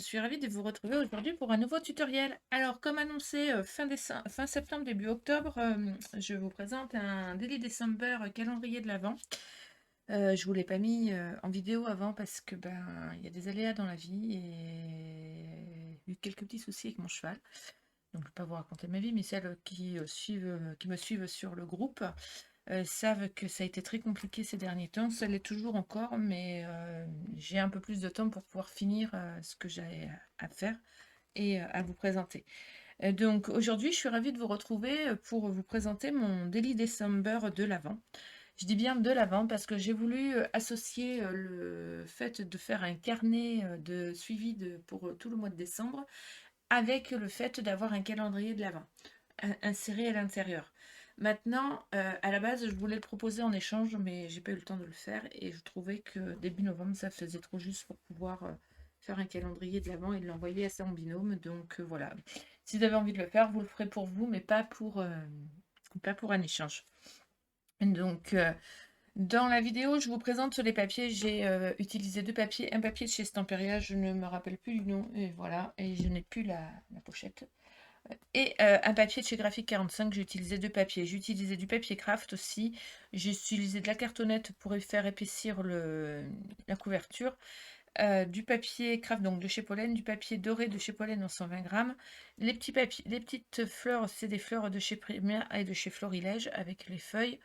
suis ravie de vous retrouver aujourd'hui pour un nouveau tutoriel. Alors, comme annoncé fin septembre, début octobre, je vous présente un Daily December calendrier de l'Avent. Je vous l'ai pas mis en vidéo avant parce que il y a des aléas dans la vie et j'ai eu quelques petits soucis avec mon cheval. Donc, je ne vais pas vous raconter ma vie, mais celles qui me suivent sur le groupe savent que ça a été très compliqué ces derniers temps. Ça l'est toujours encore, mais j'ai un peu plus de temps pour pouvoir finir ce que j'ai à faire et à vous présenter. Donc aujourd'hui, je suis ravie de vous retrouver pour vous présenter mon Daily December de l'Avent. Je dis bien de l'Avent parce que j'ai voulu associer le fait de faire un carnet de suivi pour tout le mois de décembre avec le fait d'avoir un calendrier de l'Avent inséré à l'intérieur. Maintenant, à la base, je voulais le proposer en échange, mais j'ai pas eu le temps de le faire et je trouvais que début novembre, ça faisait trop juste pour pouvoir faire un calendrier de l'Avent et l'envoyer à ça en binôme. Donc voilà. Si vous avez envie de le faire, vous le ferez pour vous, mais pas pour un échange. Donc, dans la vidéo, je vous présente les papiers. J'ai utilisé deux papiers. Un papier de chez Stamperia, je ne me rappelle plus du nom, et voilà, et je n'ai plus la pochette. Et un papier de chez Graphique 45, j'ai utilisé deux papiers. J'ai utilisé du papier craft aussi. J'ai utilisé de la cartonnette pour faire épaissir la couverture. Du papier craft donc de chez Pollen, du papier doré de chez Pollen en 120 grammes. Les petites fleurs, c'est des fleurs de chez Primaire et de chez Florilège avec les feuilles.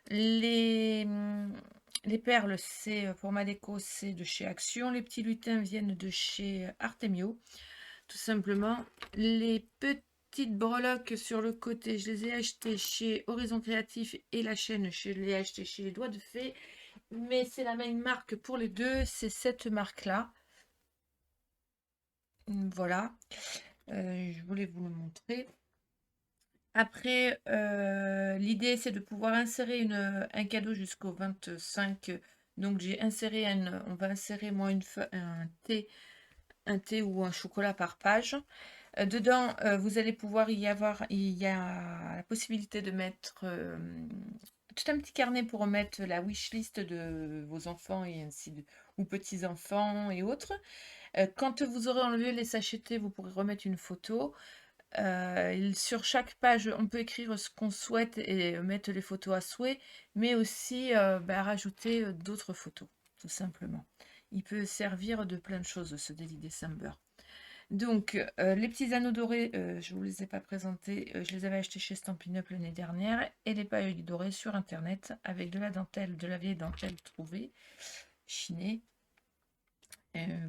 Les, les perles, c'est pour ma déco, c'est de chez Action. Les petits lutins viennent de chez Artemio. Tout simplement. Les petites breloques sur le côté, je les ai achetées chez Horizon Créatif et la chaîne, je l'ai acheté chez Les Doigts de Fée. Mais c'est la même marque pour les deux, c'est cette marque-là. Voilà, je voulais vous le montrer. Après, l'idée c'est de pouvoir insérer un cadeau jusqu'au 25. Donc j'ai inséré on va insérer moi un thé ou un chocolat par page. Dedans, vous allez pouvoir il y a la possibilité de mettre tout un petit carnet pour mettre la wishlist de vos enfants ou petits-enfants et autres. Quand vous aurez enlevé les sachetés, vous pourrez remettre une photo. Sur chaque page, on peut écrire ce qu'on souhaite et mettre les photos à souhait, mais aussi rajouter d'autres photos, tout simplement. Il peut servir de plein de choses, ce Daily December. Donc, les petits anneaux dorés, je ne vous les ai pas présentés, je les avais achetés chez Stampin' Up l'année dernière, et les paillettes dorées sur internet avec de la dentelle, de la vieille dentelle trouvée, chinée.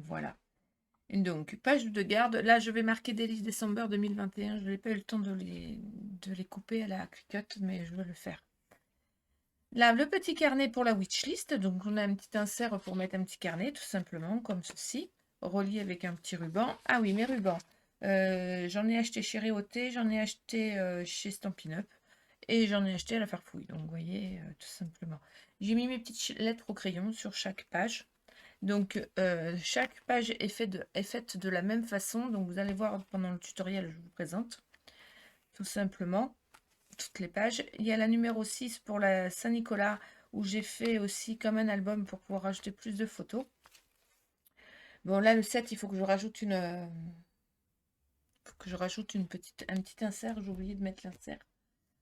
Voilà. Donc, page de garde. Là, je vais marquer Daily December 2021. Je n'ai pas eu le temps de les couper à la Cricut, mais je vais le faire. Là, le petit carnet pour la wishlist. Donc, on a un petit insert pour mettre un petit carnet, tout simplement, comme ceci, relié avec un petit ruban. Ah oui, mes rubans. J'en ai acheté chez Réauté, j'en ai acheté chez Stampin' Up et j'en ai acheté à la Farfouille. Donc, vous voyez, tout simplement. J'ai mis mes petites lettres au crayon sur chaque page. Donc, chaque page est faite de la même façon. Donc, vous allez voir pendant le tutoriel, je vous présente tout simplement toutes les pages. Il y a la numéro 6 pour la Saint-Nicolas où j'ai fait aussi comme un album pour pouvoir rajouter plus de photos. Bon, là, le 7, il faut que je rajoute un petit insert. J'ai oublié de mettre l'insert.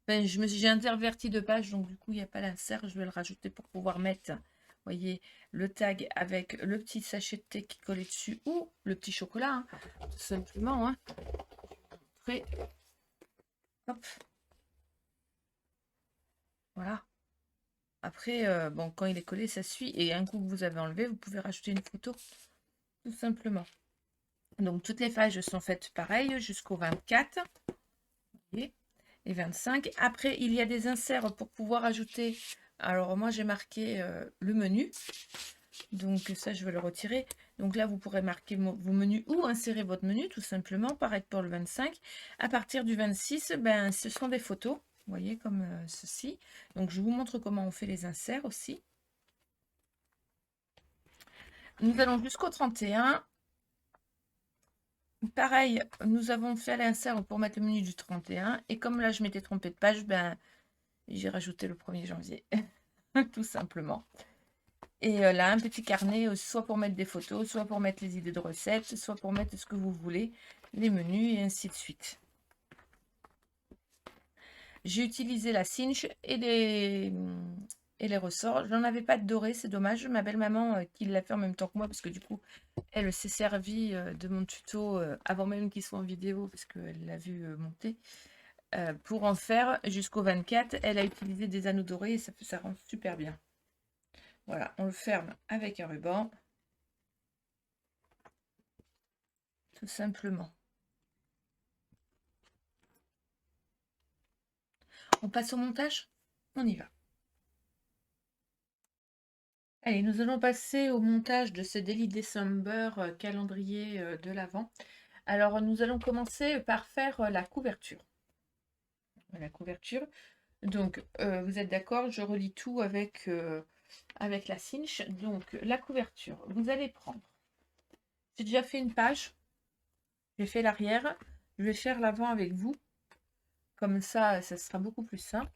Enfin, j'ai interverti de page, donc du coup, il n'y a pas l'insert. Je vais le rajouter pour pouvoir mettre, voyez, le tag avec le petit sachet de thé qui collait dessus ou le petit chocolat, hein, tout simplement. Hein. Après, hop, voilà. Après, bon, quand il est collé, ça suit. Et un coup que vous avez enlevé, vous pouvez rajouter une photo, tout simplement. Donc, toutes les pages sont faites pareil jusqu'au 24. Voyez, et 25. Après, il y a des inserts pour pouvoir ajouter. Alors, moi, j'ai marqué le menu. Donc, ça, je vais le retirer. Donc là, vous pourrez marquer vos menus ou insérer votre menu, tout simplement. Pareil pour le 25. À partir du 26, ce sont des photos. Vous voyez, comme ceci. Donc, je vous montre comment on fait les inserts aussi. Nous allons jusqu'au 31. Pareil, nous avons fait l'insert pour mettre le menu du 31. Et comme là, je m'étais trompée de page, j'ai rajouté le 1er janvier. Tout simplement. Et là, un petit carnet, soit pour mettre des photos, soit pour mettre les idées de recettes, soit pour mettre ce que vous voulez, les menus et ainsi de suite. J'ai utilisé la cinch et les ressorts. J'en avais pas de doré, c'est dommage. Ma belle-maman qui l'a fait en même temps que moi, parce que du coup, elle s'est servie de mon tuto avant même qu'il soit en vidéo, parce qu'elle l'a vu monter. Pour en faire jusqu'au 24, elle a utilisé des anneaux dorés et ça rend super bien. Voilà, on le ferme avec un ruban. Tout simplement. On passe au montage? On y va. Allez, nous allons passer au montage de ce Daily December calendrier de l'Avent. Alors, nous allons commencer par faire la couverture. La couverture. Donc, vous êtes d'accord, je relis tout avec, avec la cinch. Donc, la couverture, vous allez prendre. J'ai déjà fait une page. J'ai fait l'arrière. Je vais faire l'avant avec vous. Comme ça sera beaucoup plus simple.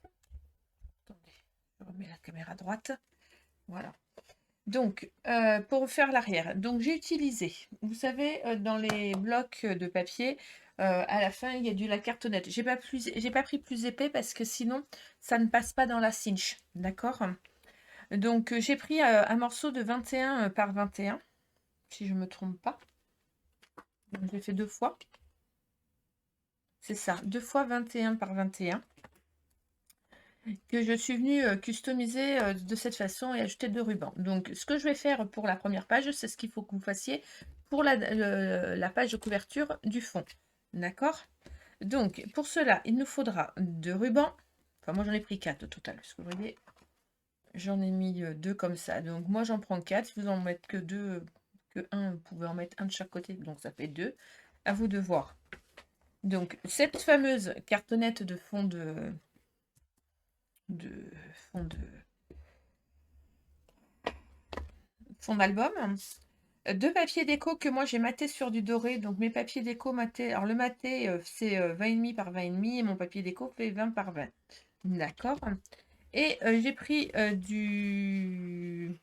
Attendez, je remets la caméra droite. Voilà. Donc, pour faire l'arrière, donc j'ai utilisé, vous savez, dans les blocs de papier, à la fin, il y a la cartonnette. J'ai pas pris plus épais parce que sinon, ça ne passe pas dans la cinch. D'accord? Donc, j'ai pris un morceau de 21 par 21, si je ne me trompe pas. Donc, j'ai fait 2 fois. C'est ça, 2 fois 21 par 21. Que je suis venue customiser de cette façon et ajouter 2 rubans. Donc, ce que je vais faire pour la première page, c'est ce qu'il faut que vous fassiez pour la page de couverture du fond. D'accord? Donc, pour cela, il nous faudra 2 rubans. Enfin, moi, j'en ai pris 4 au total. Parce que vous voyez, j'en ai mis 2 comme ça. Donc, moi, j'en prends 4. Si vous en mettez que 2, que 1, vous pouvez en mettre un de chaque côté. Donc, ça fait 2. À vous de voir. Donc, cette fameuse cartonnette de fond fond de fond d'album. 2 papiers déco que moi j'ai maté sur du doré. Donc mes papiers déco maté. Alors le maté c'est 20,5 par 20,5 et mon papier déco fait 20 par 20. D'accord. Et j'ai pris du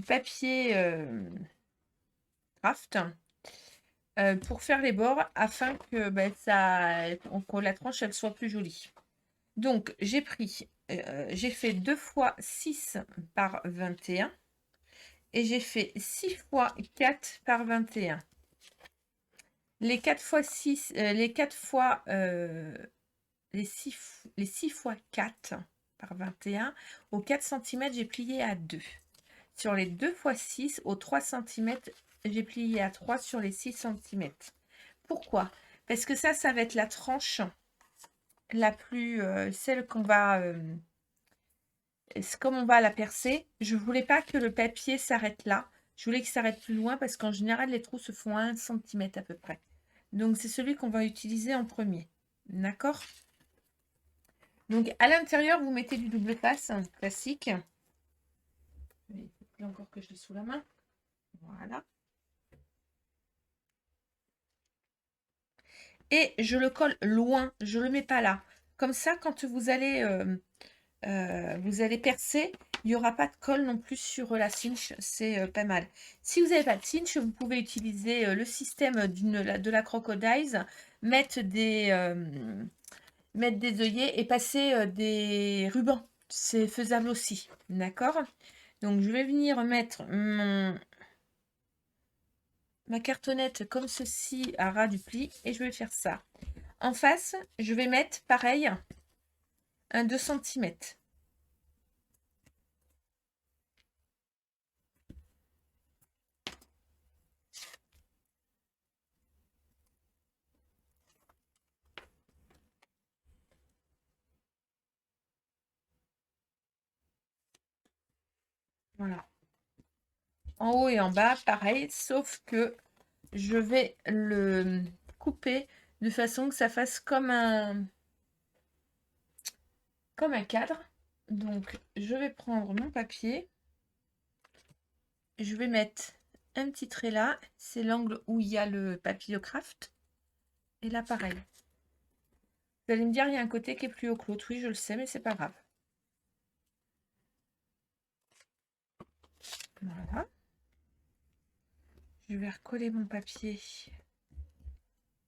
papier craft pour faire les bords afin que que la tranche elle soit plus jolie. Donc j'ai fait 2 fois 6 par 21 et j'ai fait 6 fois 4 par 21. Les 4 fois 6, les 4 fois, les 6 fois 4 par 21, aux 4 cm, j'ai plié à 2. Sur les 2 fois 6, aux 3 cm, j'ai plié à 3 sur les 6 cm. Pourquoi? Parce que ça va être la tranche la plus, celle qu'on va, comme on va la percer. Je voulais pas que le papier s'arrête là. Je voulais qu'il s'arrête plus loin parce qu'en général, les trous se font à 1 cm à peu près. Donc, c'est celui qu'on va utiliser en premier. D'accord? Donc, à l'intérieur, vous mettez du double face classique. Il faut plus encore que je l'ai sous la main. Voilà. Et je le colle loin. Je ne le mets pas là. Comme ça, quand vous allez percer, il n'y aura pas de colle non plus sur la cinch. C'est pas mal. Si vous n'avez pas de cinch, vous pouvez utiliser le système de la Crocodile, mettre des œillets et passer des rubans. C'est faisable aussi. D'accord? Donc, je vais venir mettre ma cartonnette comme ceci à ras du pli et je vais faire ça. En face, je vais mettre pareil un 2 cm. Voilà. En haut et en bas, pareil, sauf que je vais le couper de façon que ça fasse comme un cadre. Donc, je vais prendre mon papier. Je vais mettre un petit trait là. C'est l'angle où il y a le papillocraft. Et là, pareil. Vous allez me dire, il y a un côté qui est plus haut que l'autre. Oui, je le sais, mais c'est pas grave. Voilà. Je vais recoller mon papier.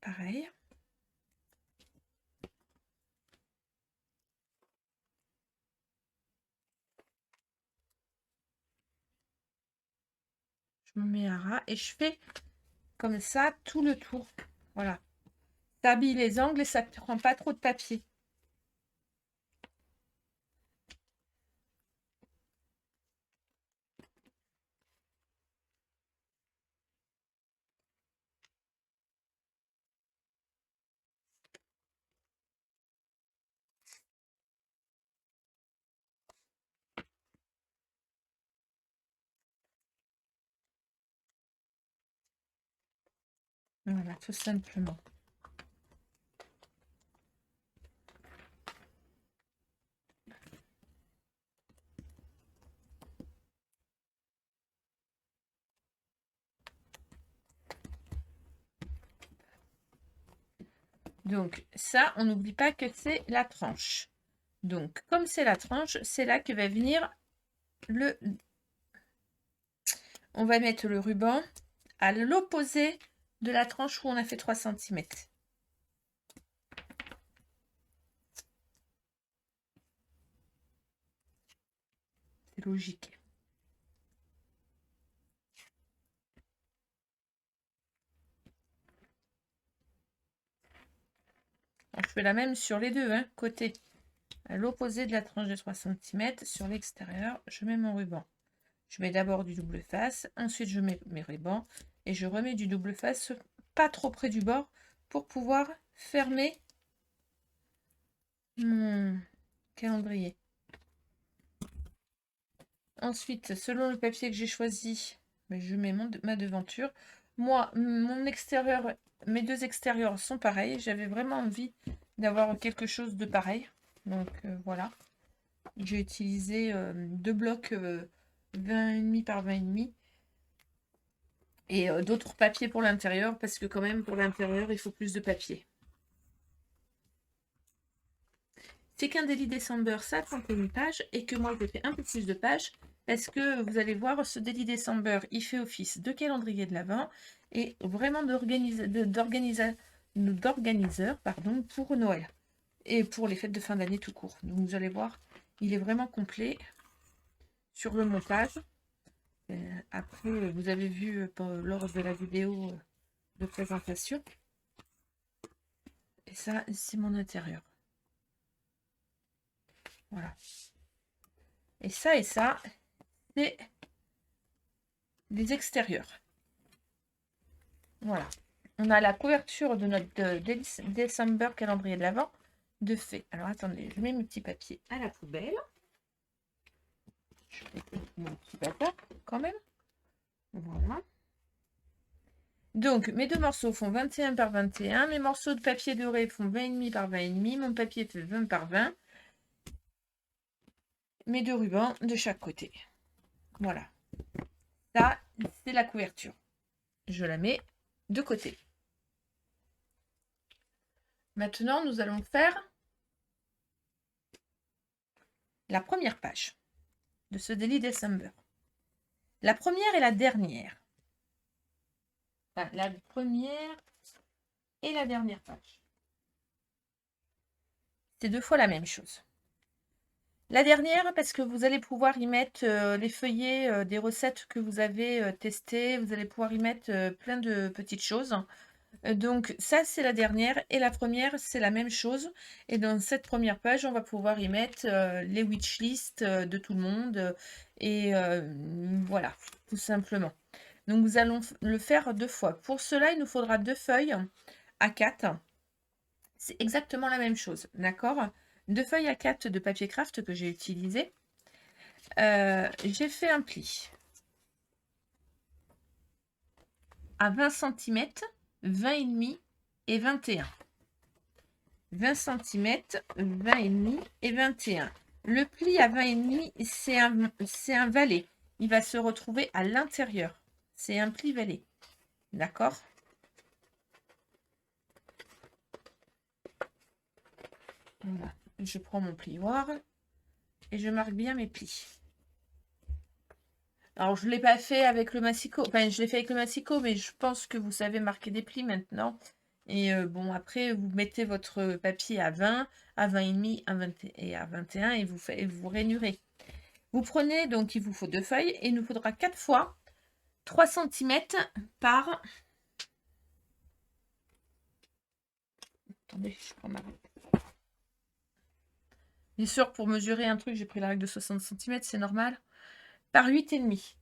Pareil. Je me mets à ras et je fais comme ça tout le tour. Voilà. Ça habille les angles et ça ne prend pas trop de papier. Voilà, tout simplement. Donc ça, on n'oublie pas que c'est la tranche. Donc comme c'est la tranche, c'est là que va venir le... On va mettre le ruban à l'opposé de la tranche où on a fait 3 cm. C'est logique. Alors, je fais la même sur les deux, hein, côté. À l'opposé de la tranche de 3 cm, sur l'extérieur, je mets mon ruban. Je mets d'abord du double face, ensuite je mets mes rubans et je remets du double face pas trop près du bord pour pouvoir fermer mon calendrier. Ensuite, selon le papier que j'ai choisi, je mets ma devanture. Moi, mon extérieur, mes deux extérieurs sont pareils. J'avais vraiment envie d'avoir quelque chose de pareil. Donc voilà. J'ai utilisé deux blocs 20,5 par 20,5 et d'autres papiers pour l'intérieur parce que quand même pour l'intérieur il faut plus de papier. C'est qu'un Daily December, ça 31 pages et que moi j'ai fait un peu plus de pages parce que vous allez voir, ce Daily December il fait office de calendrier de l'Avent et vraiment d'organiseur pour Noël et pour les fêtes de fin d'année tout court. Donc vous allez voir, il est vraiment complet sur le montage. Après, vous avez vu lors de la vidéo de présentation. Et ça, c'est mon intérieur. Voilà. Et ça, c'est les extérieurs. Voilà. On a la couverture de notre December calendrier de l'Avent de fait. Alors, attendez, je mets mes petits papiers à la poubelle. Je mets mon petit bâtard quand même. Voilà. Donc, mes deux morceaux font 21 par 21. Mes morceaux de papier doré font 20,5 par 20,5. Mon papier fait 20 par 20. Mes deux rubans de chaque côté. Voilà. Ça, c'est la couverture. Je la mets de côté. Maintenant, nous allons faire la première page de ce Daily December. La première et la dernière. Enfin, la première et la dernière page. C'est deux fois la même chose. La dernière, parce que vous allez pouvoir y mettre les feuillets des recettes que vous avez testées. Vous allez pouvoir y mettre plein de petites choses. Donc ça, c'est la dernière. Et la première, c'est la même chose. Et dans cette première page, on va pouvoir y mettre les wishlist de tout le monde. Et voilà, tout simplement. Donc nous allons le faire deux fois. Pour cela, il nous faudra deux feuilles A4. C'est exactement la même chose, d'accord? Deux feuilles A4 de papier craft que j'ai utilisé. J'ai fait un pli à 20 cm, 20,5 et 21. 20 cm, 20,5 et 21. Le pli à 20,5, c'est un valet. Il va se retrouver à l'intérieur. C'est un pli valet. D'accord? Voilà. Je prends mon plioir et je marque bien mes plis. Alors, je ne l'ai pas fait avec le massicot. Enfin, je l'ai fait avec le massicot, mais je pense que vous savez marquer des plis maintenant. Et bon, après, vous mettez votre papier à 20, à 20,5, à 20 et à 21 et vous rainurez. Vous prenez, donc il vous faut 2 feuilles et il nous faudra 4 fois 3 cm par... Attendez, je prends ma... Bien sûr, pour mesurer un truc, j'ai pris la règle de 60 cm, c'est normal. Par 8,5.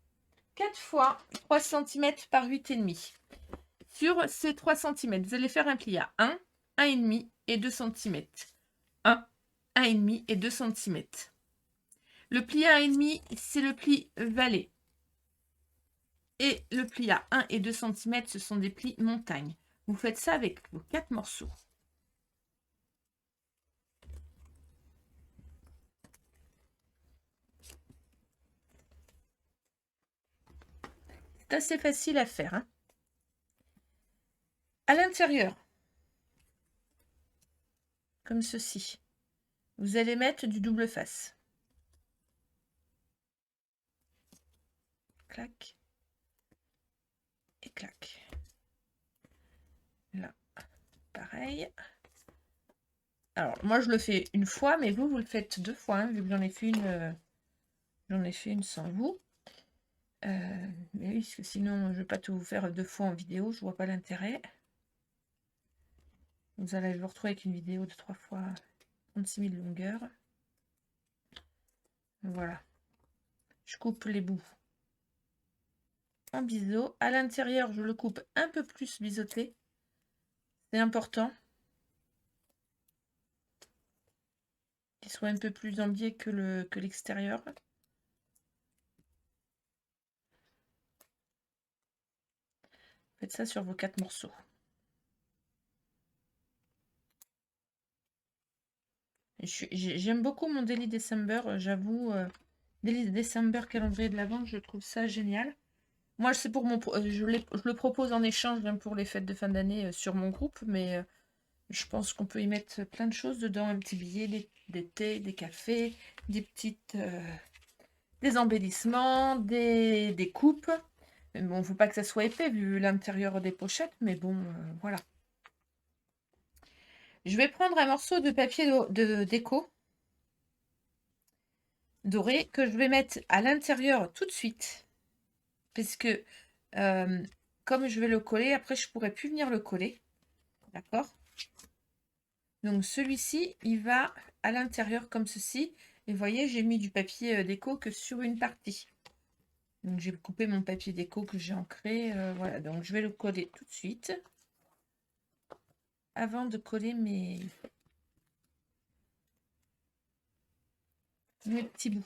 4 fois 3 cm par 8,5. Sur ces 3 cm, vous allez faire un pli à 1, 1,5 et 2 cm. 1, 1,5 et 2 cm. Le pli à 1,5, c'est le pli valet. Et le pli à 1 et 2 cm, ce sont des plis montagne. Vous faites ça avec vos 4 morceaux. C'est assez facile à faire. Hein. À l'intérieur, comme ceci, vous allez mettre du double face. Clac. Et clac. Là, pareil. Alors, moi, je le fais une fois, mais vous le faites 2 fois, hein, vu que j'en ai fait une sans vous. Mais oui, parce que sinon, je ne vais pas tout vous faire 2 fois en vidéo, je vois pas l'intérêt. Vous allez vous retrouver avec une vidéo de 3 fois 36 000 longueurs. Voilà. Je coupe les bouts en biseau. À l'intérieur, je le coupe un peu plus biseauté. C'est important. Qu'il soit un peu plus en biais que l'extérieur. Faites ça sur vos 4 morceaux. J'aime beaucoup mon Daily December, j'avoue. Daily December calendrier de l'Avent, je trouve ça génial. Moi, c'est pour je le propose en échange pour les fêtes de fin d'année sur mon groupe, mais je pense qu'on peut y mettre plein de choses dedans, un petit billet, des thés, des cafés, des embellissements, des coupes. Mais bon, il ne faut pas que ça soit épais vu l'intérieur des pochettes, mais bon, voilà. Je vais prendre un morceau de papier de déco doré que je vais mettre à l'intérieur tout de suite. Parce que comme je vais le coller, après je pourrai plus venir le coller. D'accord? Donc celui-ci, il va à l'intérieur comme ceci. Et vous voyez, j'ai mis du papier déco que sur une partie. Donc j'ai coupé mon papier déco que j'ai ancré. Voilà, donc je vais le coller tout de suite. Avant de coller mes petits bouts.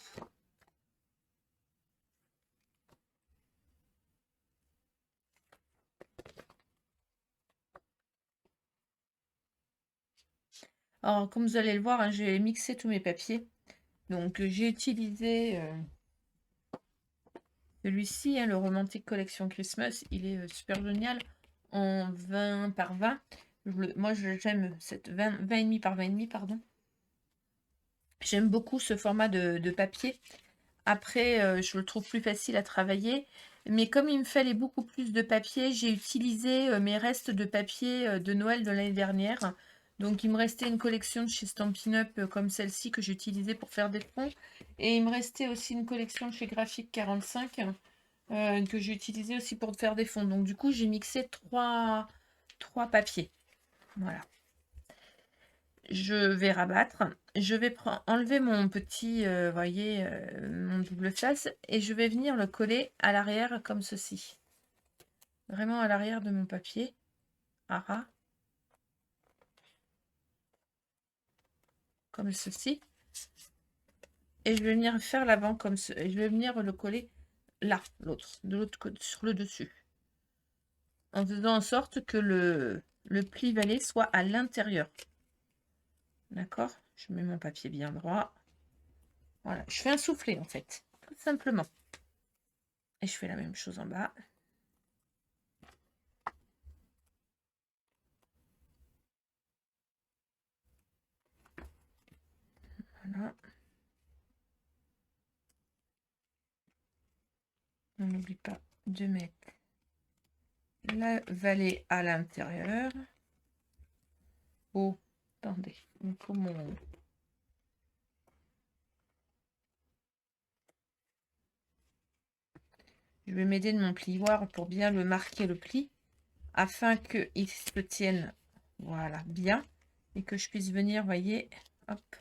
Alors, comme vous allez le voir, hein, j'ai mixé tous mes papiers. Donc, j'ai utilisé celui-ci, hein, le Romantic Collection Christmas. Il est super génial en 20 par 20. Moi, j'aime cette 20,5 par 20,5, pardon. J'aime beaucoup ce format de papier. Après, je le trouve plus facile à travailler. Mais comme il me fallait beaucoup plus de papier, j'ai utilisé mes restes de papier de Noël de l'année dernière. Donc, il me restait une collection de chez Stampin' Up comme celle-ci que j'utilisais pour faire des fonds. Et il me restait aussi une collection de chez Graphique 45 que j'ai utilisée aussi pour faire des fonds. Donc, du coup, j'ai mixé trois papiers. Voilà. Je vais rabattre. Je vais enlever mon petit, voyez, mon double face et je vais venir le coller à l'arrière comme ceci. Vraiment à l'arrière de mon papier. À ras. Comme ceci. Et je vais venir faire l'avant comme ce. Et je vais venir le coller là, de l'autre côté, sur le dessus. En faisant en sorte que le pli valet soit à l'intérieur. D'accord? Je mets mon papier bien droit. Voilà, je fais un soufflet en fait, tout simplement. Et je fais la même chose en bas. Voilà. On n'oublie pas de mettre la vallée à l'intérieur. Oh, attendez, comment je vais m'aider de mon plioir pour bien le marquer le pli, afin qu'il se tienne, voilà, bien, et que je puisse venir, voyez, hop,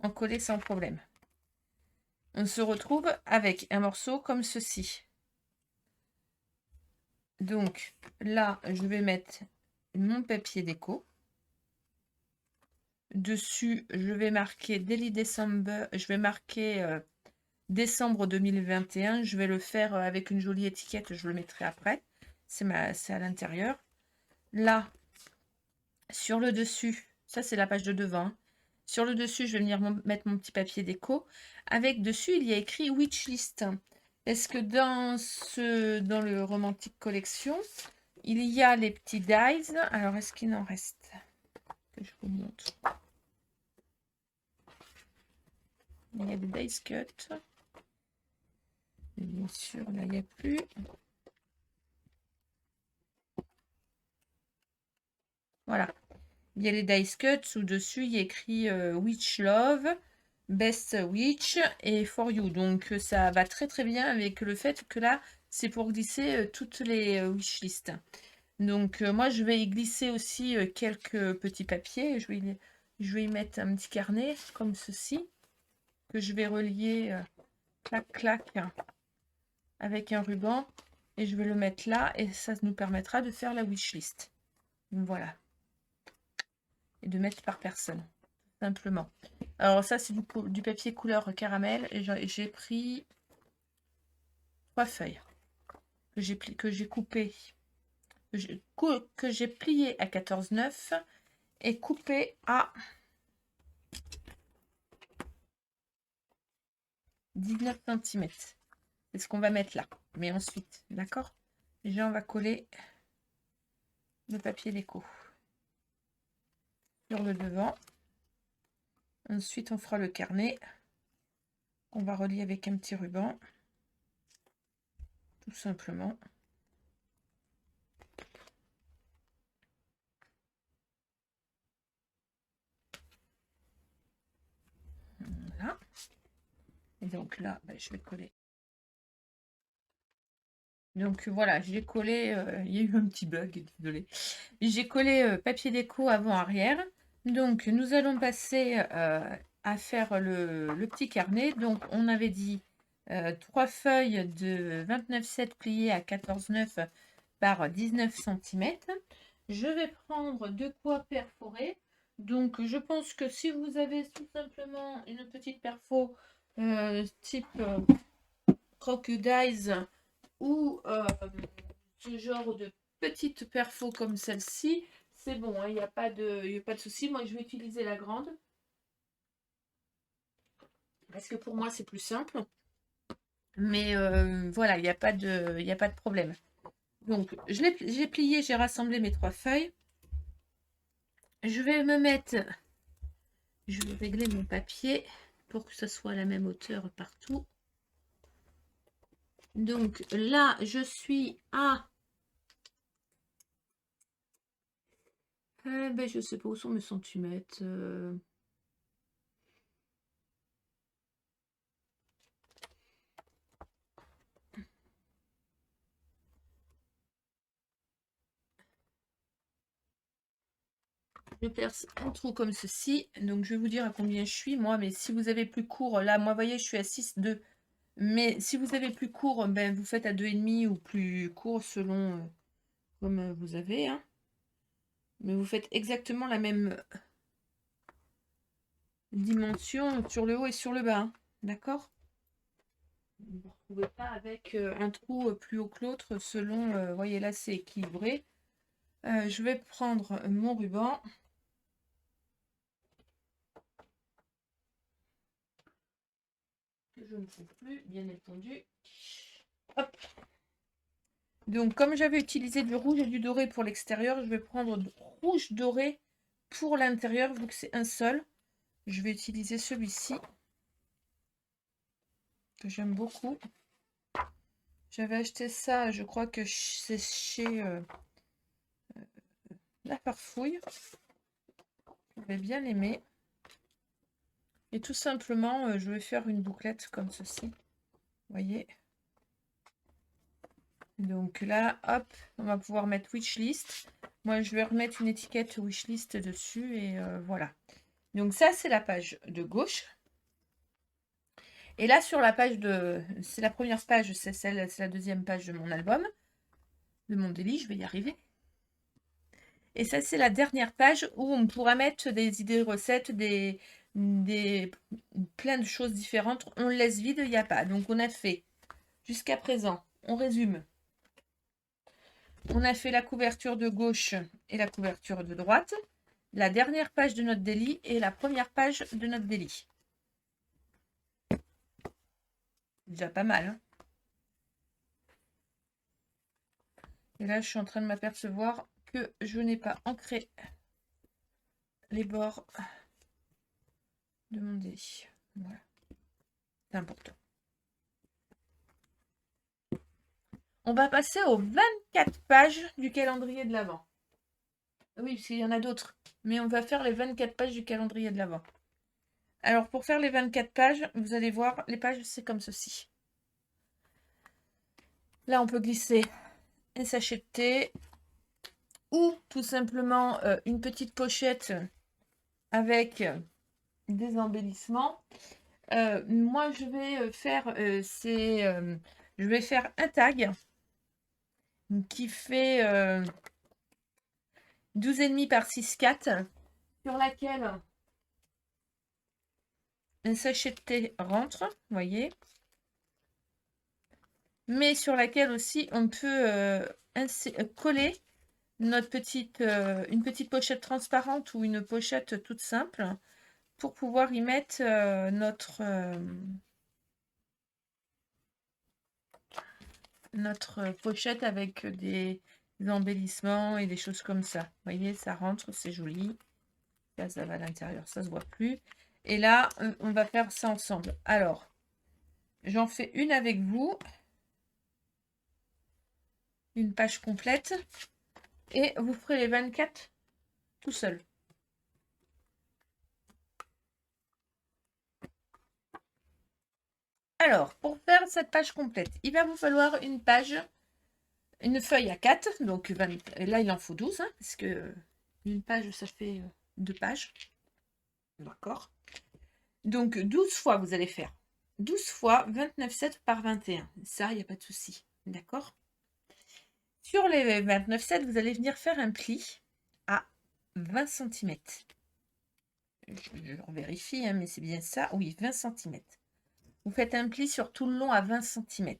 en coller sans problème. On se retrouve avec un morceau comme ceci. Donc là, je vais mettre mon papier déco. Dessus, je vais marquer Daily December, je vais marquer décembre 2021. Je vais le faire avec une jolie étiquette, je le mettrai après. C'est à l'intérieur. Là, sur le dessus, ça c'est la page de devant. Sur le dessus, je vais venir mettre mon petit papier déco. Avec dessus, il y a écrit Wishlist. Est-ce que dans le Romantique Collection, il y a les petits dies? Alors, est-ce qu'il en reste? Que je vous montre. Il y a des dice cut. Bien sûr, là, il n'y a plus. Voilà. Il y a les dice cuts. Sous-dessus, il y a écrit Witch Love, Best Witch et For You. Donc, ça va très très bien avec le fait que là, c'est pour glisser toutes les wishlists. Donc, moi, je vais y glisser aussi quelques petits papiers. Je vais y mettre un petit carnet comme ceci, que je vais relier clac clac avec un ruban. Et je vais le mettre là et ça nous permettra de faire la wishlist. Voilà. Et de mettre par personne, simplement. Alors ça, c'est du papier couleur caramel. Et j'ai pris 3 feuilles que j'ai coupées, que j'ai pliées à 14,9 et coupées à 19 cm. C'est ce qu'on va mettre là. Mais ensuite, d'accord? Déjà, on va coller le papier déco sur le devant. Ensuite, on fera le carnet qu'on va relier avec un petit ruban. Tout simplement. Voilà. Et donc là, je vais coller. Donc voilà, j'ai collé, il y a eu un petit bug, désolé. J'ai collé papier déco avant-arrière. Donc nous allons passer à faire le petit carnet. Donc on avait dit 3 feuilles de 29,7 pliées à 14,9 par 19 cm. Je vais prendre de quoi perforer. Donc je pense que si vous avez tout simplement une petite perfo type crocodile ou ce genre de petite perfo comme celle-ci, c'est bon, il n'y a pas de souci. Moi, je vais utiliser la grande parce que pour moi, c'est plus simple. Mais voilà, il n'y a pas de problème. Donc, j'ai plié, j'ai rassemblé mes 3 feuilles. Je vais je vais régler mon papier pour que ce soit à la même hauteur partout. Donc là, je suis à... je sais pas où sont mes centimètres. Je perce un trou comme ceci. Donc, je vais vous dire à combien je suis, moi. Mais si vous avez plus court, là, moi, vous voyez, je suis à 6,2. Mais si vous avez plus court, ben, vous faites à 2,5 ou plus court selon comme vous avez. Hein. Mais vous faites exactement la même dimension sur le haut et sur le bas. Hein. D'accord? Vous ne vous retrouvez pas avec un trou plus haut que l'autre selon... voyez, là, c'est équilibré. Je vais prendre mon ruban. Je ne trouve plus, bien entendu. Hop. Donc, comme j'avais utilisé du rouge et du doré pour l'extérieur, je vais prendre du rouge doré pour l'intérieur, vu que c'est un seul. Je vais utiliser celui-ci, que j'aime beaucoup. J'avais acheté ça, je crois que c'est chez La Farfouille. J'avais bien aimé. Et tout simplement, je vais faire une bouclette comme ceci. Vous voyez? Donc là, hop, on va pouvoir mettre wishlist. Moi, je vais remettre une étiquette wishlist dessus et voilà. Donc ça, c'est la page de gauche. Et là, sur la page de... C'est la première page, c'est la deuxième page de mon album, de mon délit, je vais y arriver. Et ça, c'est la dernière page où on pourra mettre des idées de recettes, plein de choses différentes. On le laisse vide, il n'y a pas. Donc, on a fait, jusqu'à présent, on résume. On a fait la couverture de gauche et la couverture de droite, la dernière page de notre délit et la première page de notre délit. Déjà pas mal, hein. Et là, je suis en train de m'apercevoir que je n'ai pas ancré les bords de mon délit. Voilà. C'est important. On va passer aux 24 pages du calendrier de l'Avent. Oui, parce qu'il y en a d'autres. Mais on va faire les 24 pages du calendrier de l'Avent. Alors, pour faire les 24 pages, vous allez voir, les pages, c'est comme ceci. Là, on peut glisser un sachet de thé ou tout simplement une petite pochette avec des embellissements. Moi, je vais faire un tag qui fait 12,5 par 6,4 sur laquelle un sachet de thé rentre, vous voyez, mais sur laquelle aussi on peut coller une petite pochette transparente ou une pochette toute simple pour pouvoir y mettre notre pochette avec des embellissements et des choses comme ça. Vous voyez, ça rentre, c'est joli. Là, ça va à l'intérieur, ça se voit plus. Et là, on va faire ça ensemble. Alors, j'en fais une avec vous. Une page complète. Et vous ferez les 24 tout seul. Alors, pour faire cette page complète, il va vous falloir une feuille à 4. Donc, là, il en faut 12. Hein, parce que une page, ça fait 2 pages. D'accord. Donc, 12 fois, vous allez faire 12 fois 29,7 par 21. Ça, il n'y a pas de souci. D'accord. Sur les 29,7, vous allez venir faire un pli à 20 cm. Je vérifie, hein, mais c'est bien ça. Oui, 20 cm. Vous faites un pli sur tout le long à 20 cm.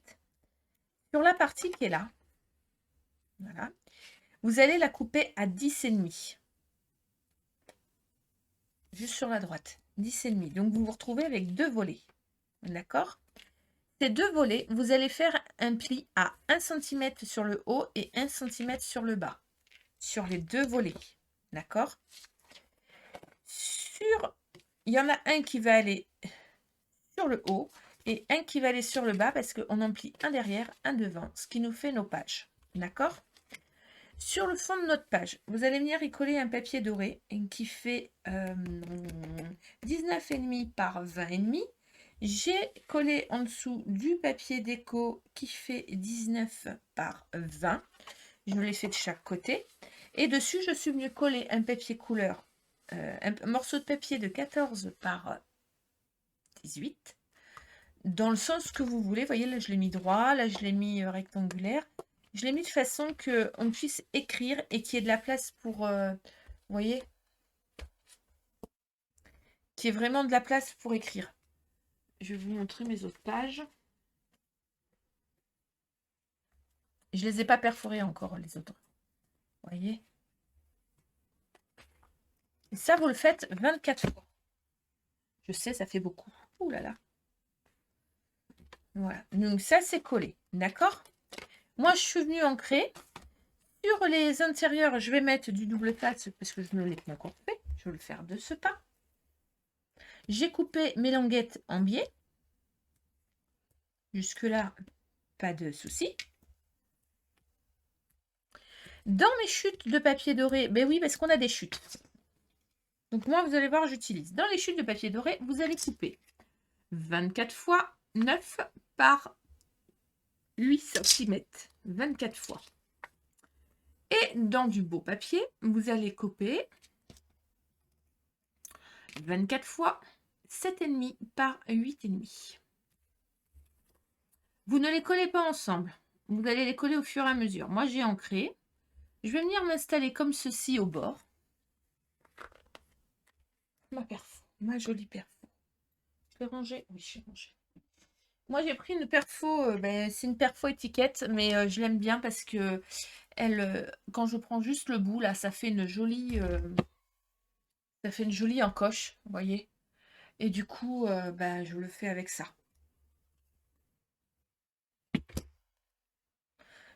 Sur la partie qui est là, voilà, vous allez la couper à 10,5. Juste sur la droite, 10,5. Donc, vous vous retrouvez avec 2 volets. D'accord? Ces 2 volets, vous allez faire un pli à 1 cm sur le haut et 1 cm sur le bas. Sur les 2 volets. D'accord? Il y en a un qui va aller sur le haut et un qui va aller sur le bas parce qu'on en plie un derrière, un devant, ce qui nous fait nos pages. D'accord? Sur le fond de notre page, vous allez venir y coller un papier doré qui fait 19,5 par 20,5. J'ai collé en dessous du papier déco qui fait 19 par 20. Je l'ai fait de chaque côté. Et dessus, je suis venue coller un papier couleur, un morceau de papier de 14 par 18. Dans le sens que vous voulez. Vous voyez, là, je l'ai mis droit. Là, je l'ai mis rectangulaire. Je l'ai mis de façon qu'on puisse écrire et qu'il y ait de la place pour... vous voyez, qu'il y ait vraiment de la place pour écrire. Je vais vous montrer mes autres pages. Je ne les ai pas perforées encore, les autres. Vous voyez? Et ça, vous le faites 24 fois. Je sais, ça fait beaucoup. Ouh là là. Voilà. Donc ça, c'est collé. D'accord? Moi, je suis venue ancrer. Sur les intérieurs, je vais mettre du double face parce que je ne l'ai pas encore fait. Je vais le faire de ce pas. J'ai coupé mes languettes en biais. Jusque-là, pas de souci. Dans mes chutes de papier doré, ben oui, parce qu'on a des chutes. Donc moi, vous allez voir, j'utilise. Dans les chutes de papier doré, vous allez couper 24 fois 9 par 8 cm. 24 fois. Et dans du beau papier, vous allez couper 24 fois 7,5 par 8,5. Vous ne les collez pas ensemble. Vous allez les coller au fur et à mesure. Moi, j'ai ancré. Je vais venir m'installer comme ceci au bord. Ma perfo, ma jolie perfo. Je l'ai rangée? Oui, je l'ai rangée. Moi, j'ai pris une perfo, c'est une perfo étiquette, mais je l'aime bien parce que elle, quand je prends juste le bout, là, ça fait une jolie encoche, vous voyez. Et du coup, je le fais avec ça.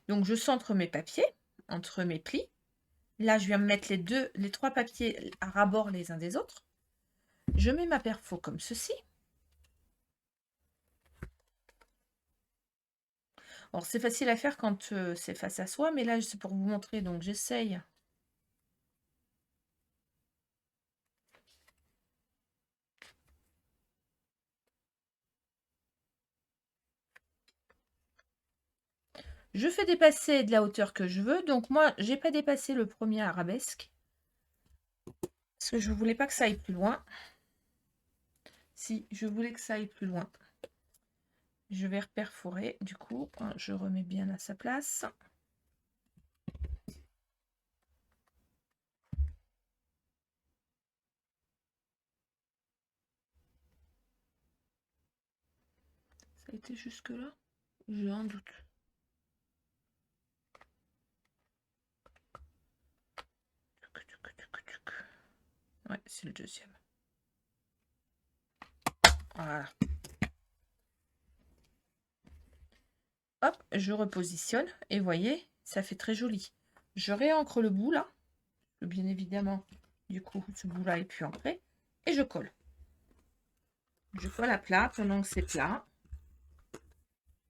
Donc, je centre mes papiers entre mes plis. Là, je viens me mettre les trois papiers à ras-bord les uns des autres. Je mets ma perfo comme ceci. Alors, c'est facile à faire quand c'est face à soi, mais là, c'est pour vous montrer. Donc, j'essaye. Je fais dépasser de la hauteur que je veux. Donc, moi, j'ai pas dépassé le premier arabesque. Parce que je voulais pas que ça aille plus loin. Si, je voulais que ça aille plus loin. Je vais reperforer. Du coup, je remets bien à sa place. Ça a été jusque-là? J'ai un doute. Ouais, c'est le deuxième. Voilà. Hop, je repositionne et voyez, ça fait très joli. Je réancre le bout là. Bien évidemment, du coup, ce bout-là est plus ancré. Et je colle. Je colle à plat pendant que c'est plat.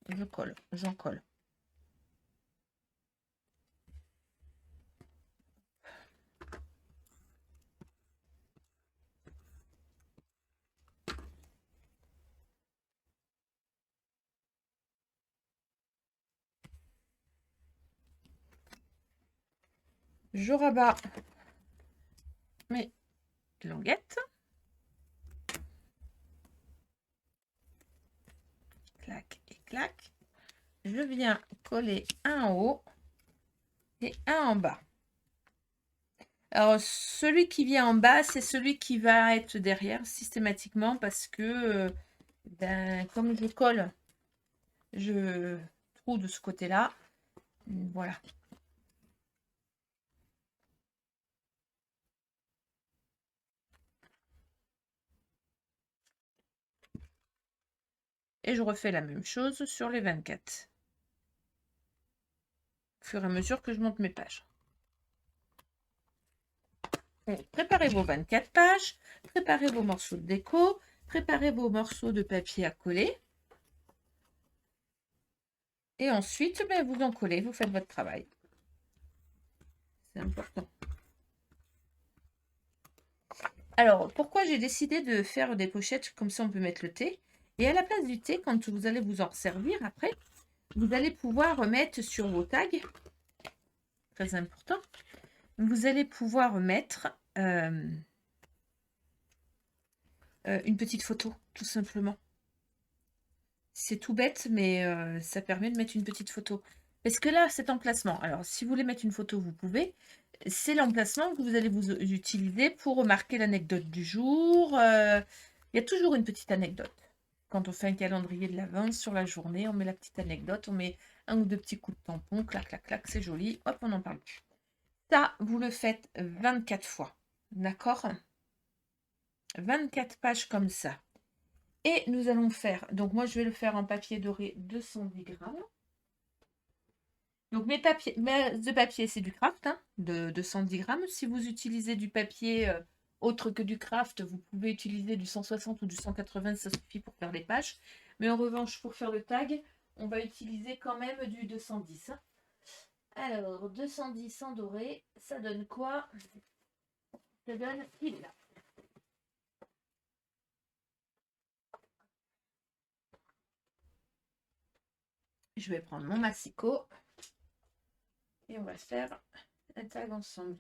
Je colle, j'en colle. Je rabats mes languettes. Clac et clac. Je viens coller un en haut et un en bas. Alors, celui qui vient en bas, c'est celui qui va être derrière systématiquement parce que, comme je colle, je trouve de ce côté-là. Voilà. Et je refais la même chose sur les 24. Au fur et à mesure que je monte mes pages. Donc, préparez vos 24 pages, préparez vos morceaux de déco, préparez vos morceaux de papier à coller. Et ensuite, vous en collez, vous faites votre travail. C'est important. Alors, pourquoi j'ai décidé de faire des pochettes comme ça on peut mettre le thé? Et à la place du thé, quand vous allez vous en servir après, vous allez pouvoir mettre sur vos tags, très important, vous allez pouvoir mettre une petite photo, tout simplement. C'est tout bête, mais ça permet de mettre une petite photo. Parce que là, cet emplacement, alors si vous voulez mettre une photo, vous pouvez. C'est l'emplacement que vous allez vous utiliser pour marquer l'anecdote du jour. Il y a toujours une petite anecdote. Quand on fait un calendrier de l'avance sur la journée, on met la petite anecdote, on met un ou deux petits coups de tampon, clac, clac, clac, c'est joli. Hop, on n'en parle plus. Ça, vous le faites 24 fois. D'accord? 24 pages comme ça. Et nous allons faire, donc moi je vais le faire en papier doré 210 grammes. Donc mes de papier, c'est du craft, de 210 grammes. Si vous utilisez du papier autre que du craft, vous pouvez utiliser du 160 ou du 180, ça suffit pour faire les pages. Mais en revanche, pour faire le tag, on va utiliser quand même du 210. Hein. Alors, 210 en doré, ça donne quoi? Ça donne il est là. Je vais prendre mon massicot et on va faire un tag ensemble.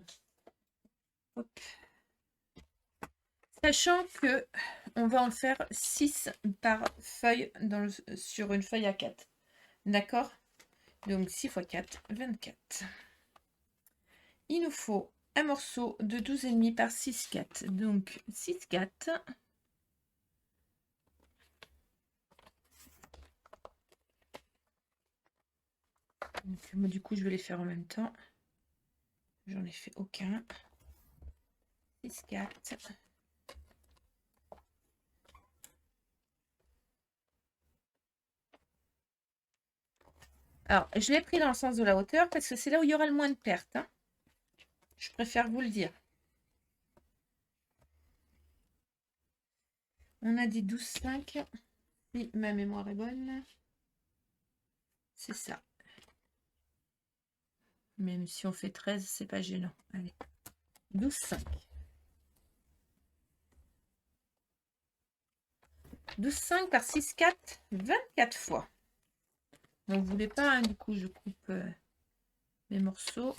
Hop. Sachant que on va en faire 6 par feuille sur une feuille A4. D'accord? Donc 6 x 4, 24. Il nous faut un morceau de 12,5 par 6,4. Donc 6,4. Donc, du coup, je vais les faire en même temps. J'en ai fait aucun. 6,4. Alors, je l'ai pris dans le sens de la hauteur parce que c'est là où il y aura le moins de pertes. Hein. Je préfère vous le dire. On a dit 12,5. Si ma mémoire est bonne. C'est ça. Même si on fait 13, c'est pas gênant. Allez. 12,5. 12,5 par 6,4, 24 fois. Donc, vous voulez pas, hein, du coup, je coupe mes morceaux.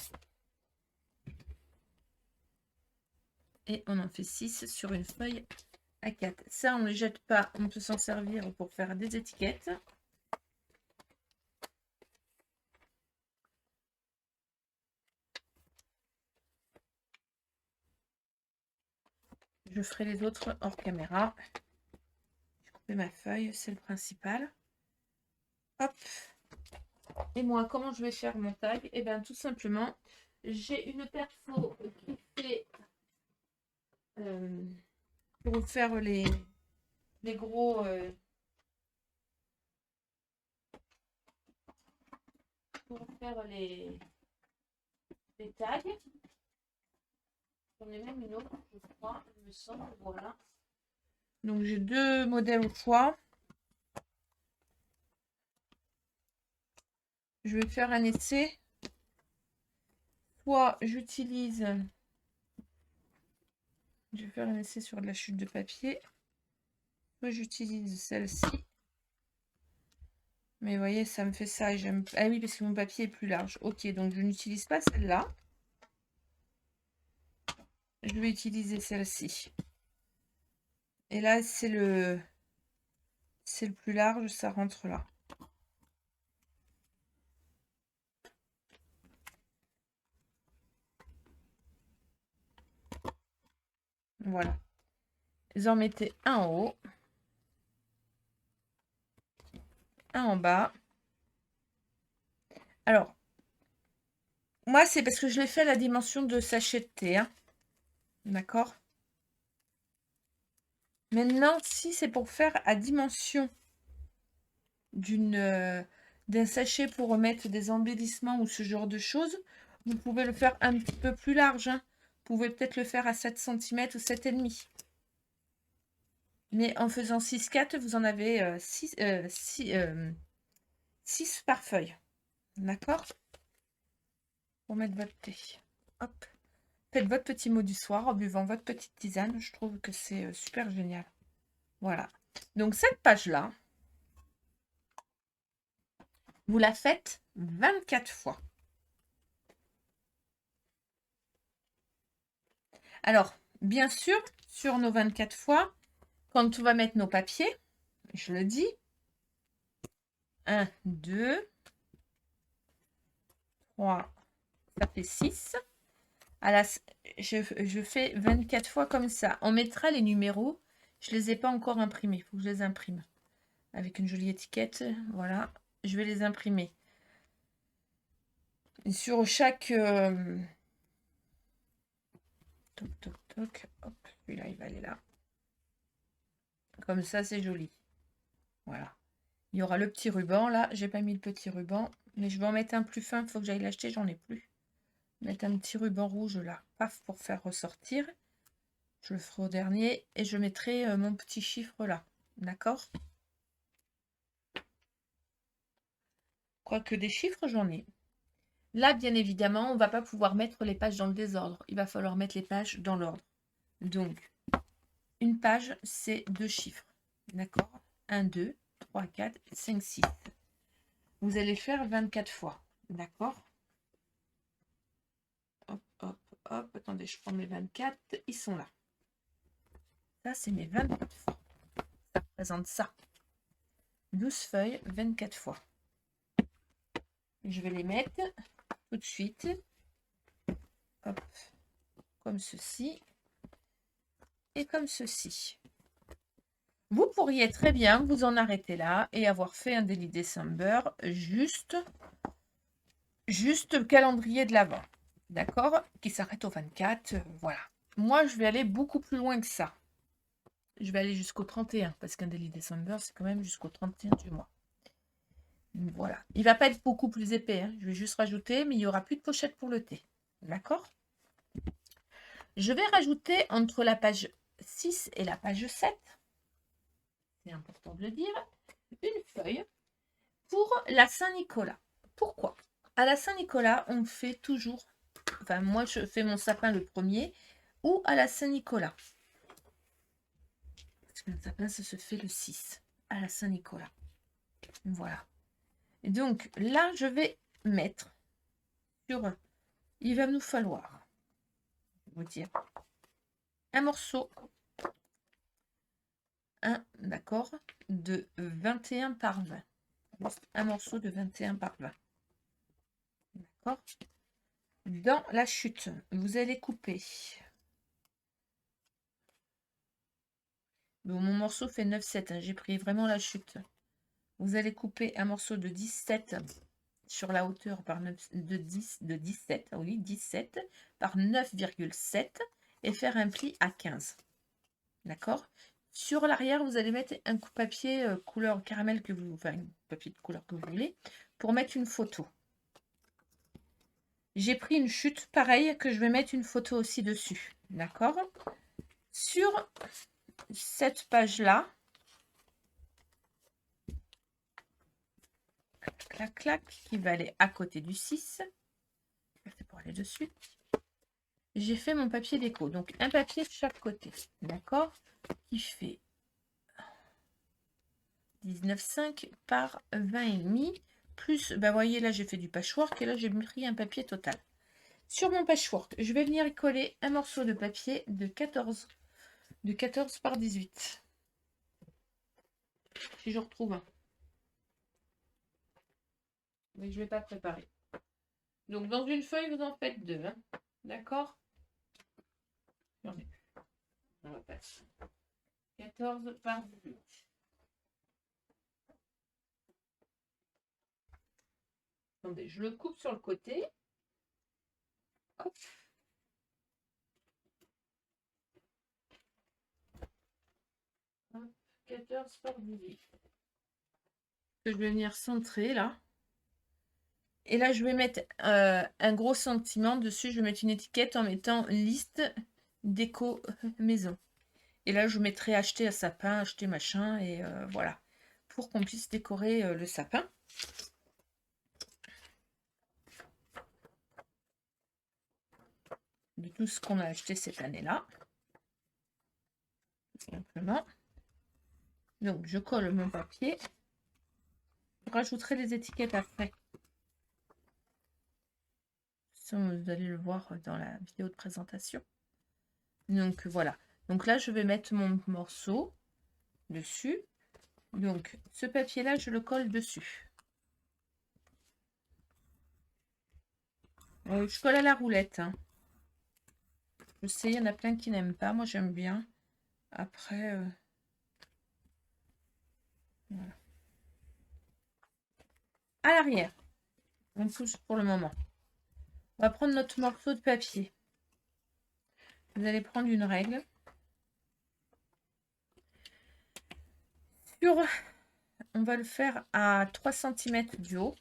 Et on en fait 6 sur une feuille A4. Ça, on ne les jette pas. On peut s'en servir pour faire des étiquettes. Je ferai les autres hors caméra. Je coupe ma feuille, c'est le principal. Hop. Et moi, comment je vais faire mon tag? Eh bien, tout simplement, j'ai une perfo qui fait pour faire les gros pour faire les tags. J'en ai même une autre, je crois, il me semble. Voilà. Donc j'ai deux modèles au choix. Je vais faire un essai. Soit j'utilise. Je vais faire un essai sur de la chute de papier. Soit j'utilise celle-ci. Mais vous voyez, ça me fait ça. J'aime. Ah oui, parce que mon papier est plus large. Ok, donc je n'utilise pas celle-là. Je vais utiliser celle-ci. Et là, c'est le plus large, ça rentre là. Voilà. Vous en mettez un en haut. Un en bas. Alors, moi, c'est parce que je l'ai fait à la dimension de sachet de thé. Hein. D'accord? Maintenant, si c'est pour faire à dimension d'un sachet pour remettre des embellissements ou ce genre de choses, vous pouvez le faire un petit peu plus large. Hein. Vous pouvez peut-être le faire à 7 cm ou 7,5. Mais en faisant 6,4, vous en avez 6 par feuille. D'accord? Pour mettre votre thé. Hop. Faites votre petit mot du soir en buvant votre petite tisane. Je trouve que c'est super génial. Voilà. Donc cette page-là, vous la faites 24 fois. Alors, bien sûr, sur nos 24 fois, quand on va mettre nos papiers, je le dis, 1, 2, 3, ça fait 6. Je fais 24 fois comme ça. On mettra les numéros. Je ne les ai pas encore imprimés. Il faut que je les imprime. Avec une jolie étiquette. Voilà. Je vais les imprimer. Et sur chaque... Toc, toc, toc. Hop. Celui-là, il va aller là. Comme ça, c'est joli. Voilà. Il y aura le petit ruban. Là, j'ai pas mis le petit ruban. Mais je vais en mettre un plus fin. Il faut que j'aille l'acheter. J'en ai plus. Mettre un petit ruban rouge là. Paf, pour faire ressortir. Je le ferai au dernier. Et je mettrai mon petit chiffre là. D'accord? Quoique des chiffres, j'en ai. Là, bien évidemment, on ne va pas pouvoir mettre les pages dans le désordre. Il va falloir mettre les pages dans l'ordre. Donc, une page, c'est 2 chiffres. D'accord? 1, 2, 3, 4, 5, 6. Vous allez faire 24 fois. D'accord? Hop, hop, hop. Attendez, je prends mes 24. Ils sont là. Ça, c'est mes 24 fois. Ça représente ça. 12 feuilles, 24 fois. Je vais les mettre tout de suite. Hop. Comme ceci. Et comme ceci. Vous pourriez très bien vous en arrêter là et avoir fait un Daily December juste le calendrier de l'Avent. D'accord? Qui s'arrête au 24. Voilà. Moi, je vais aller beaucoup plus loin que ça. Je vais aller jusqu'au 31 parce qu'un Daily December, c'est quand même jusqu'au 31 du mois. Voilà. Il ne va pas être beaucoup plus épais. Hein. Je vais juste rajouter, mais il n'y aura plus de pochette pour le thé. D'accord? Je vais rajouter entre la page 6 et la page 7, c'est important de le dire, une feuille pour la Saint-Nicolas. Pourquoi? À la Saint-Nicolas, on fait toujours, enfin moi je fais mon sapin le premier, ou à la Saint-Nicolas. Parce qu'un sapin, ça se fait le 6, à la Saint-Nicolas. Voilà. Et donc là, je vais mettre sur, il va nous falloir, je vais vous dire, un morceau, d'accord, de 21 par 20. Un morceau de 21 par 20. D'accord? Dans la chute, vous allez couper. Bon, mon morceau fait 9,7. Hein, j'ai pris vraiment la chute. Vous allez couper un morceau de 17 sur la hauteur par 9, de 17, oui, 17 par 9,7 et faire un pli à 15. D'accord? Sur l'arrière, vous allez mettre un papier couleur caramel que vous, enfin, papier de couleur que vous voulez, pour mettre une photo. J'ai pris une chute pareille que je vais mettre une photo aussi dessus. D'accord? Sur cette page-là, clac, clac, qui va aller à côté du 6. C'est pour aller dessus. J'ai fait mon papier déco. Donc, un papier de chaque côté. D'accord? Qui fait 19,5 par 20,5. Plus, bah, voyez, là, j'ai fait du patchwork et là, j'ai pris un papier total. Sur mon patchwork, je vais venir coller un morceau de papier de 14 par 18. Si je retrouve un. Mais je ne vais pas préparer. Donc, dans une feuille, vous en faites 2. Hein. D'accord? J'en ai. On va passer. 14 par 18. Attendez, je le coupe sur le côté. Hop. Hop. 14 par 18. Je vais venir centrer là. Et là, je vais mettre un gros sentiment dessus. Je vais mettre une étiquette en mettant liste déco maison. Et là, je mettrai acheter un sapin, acheter machin, et voilà. Pour qu'on puisse décorer le sapin. De tout ce qu'on a acheté cette année-là. Simplement. Donc, je colle mon papier. Je rajouterai les étiquettes après. Ça, vous allez le voir dans la vidéo de présentation. Donc, voilà. Donc là, je vais mettre mon morceau dessus. Donc, ce papier-là, je le colle dessus. Je colle à la roulette. Hein. Je sais, il y en a plein qui n'aiment pas. Moi, j'aime bien. Après, voilà. À l'arrière. On pousse pour le moment. On va prendre notre morceau de papier. Vous allez prendre une règle. On va le faire à 3 cm du haut.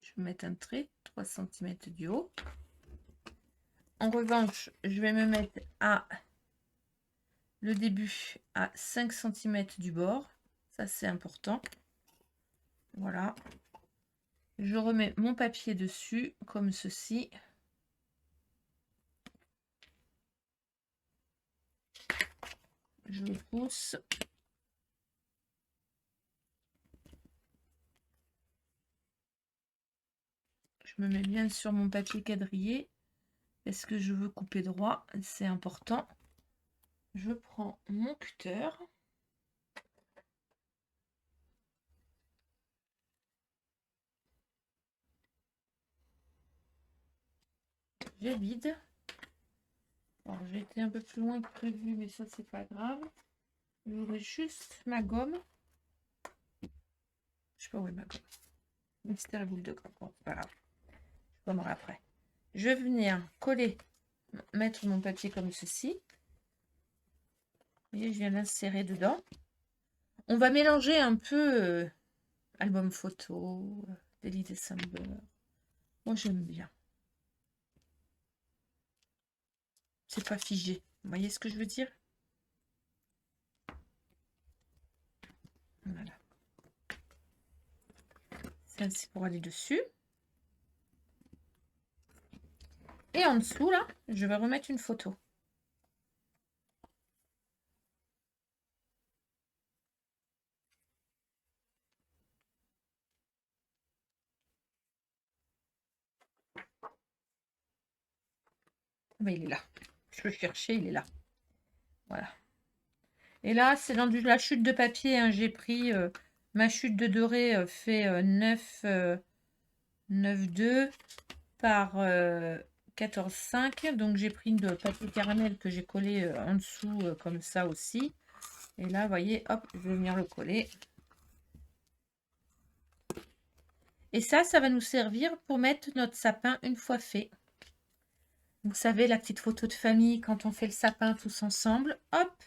Je vais mettre un trait, 3 cm du haut. En revanche, je vais me mettre à le début à 5 cm du bord. Ça, c'est important. Voilà. Je remets mon papier dessus, comme ceci. Je le pousse. Je me mets bien sur mon papier quadrillé. Est-ce que je veux couper droit? C'est important. Je prends mon cutter. Je vide. Alors, j'ai été un peu plus loin que prévu, mais ça, c'est pas grave. J'aurai juste ma gomme. Je sais pas où est ma gomme. Mystère boule de gomme. Bon, c'est pas grave. Je gommerai après. Je vais venir coller, mettre mon papier comme ceci. Vous voyez, je viens l'insérer dedans. On va mélanger un peu album photo, Daily December. Moi, j'aime bien. C'est pas figé. Vous voyez ce que je veux dire? Voilà. Ça, c'est pour aller dessus. Et en dessous, là, je vais remettre une photo. Ben, il est là. Je le cherchais, il est là. Voilà. Et là, c'est dans la chute de papier. Hein. J'ai pris ma chute de doré fait 9,2 par 14,5. Donc j'ai pris de papier caramel que j'ai collé en dessous comme ça aussi. Et là, vous voyez, hop, je vais venir le coller. Et ça va nous servir pour mettre notre sapin une fois fait. Vous savez, la petite photo de famille, quand on fait le sapin tous ensemble, hop,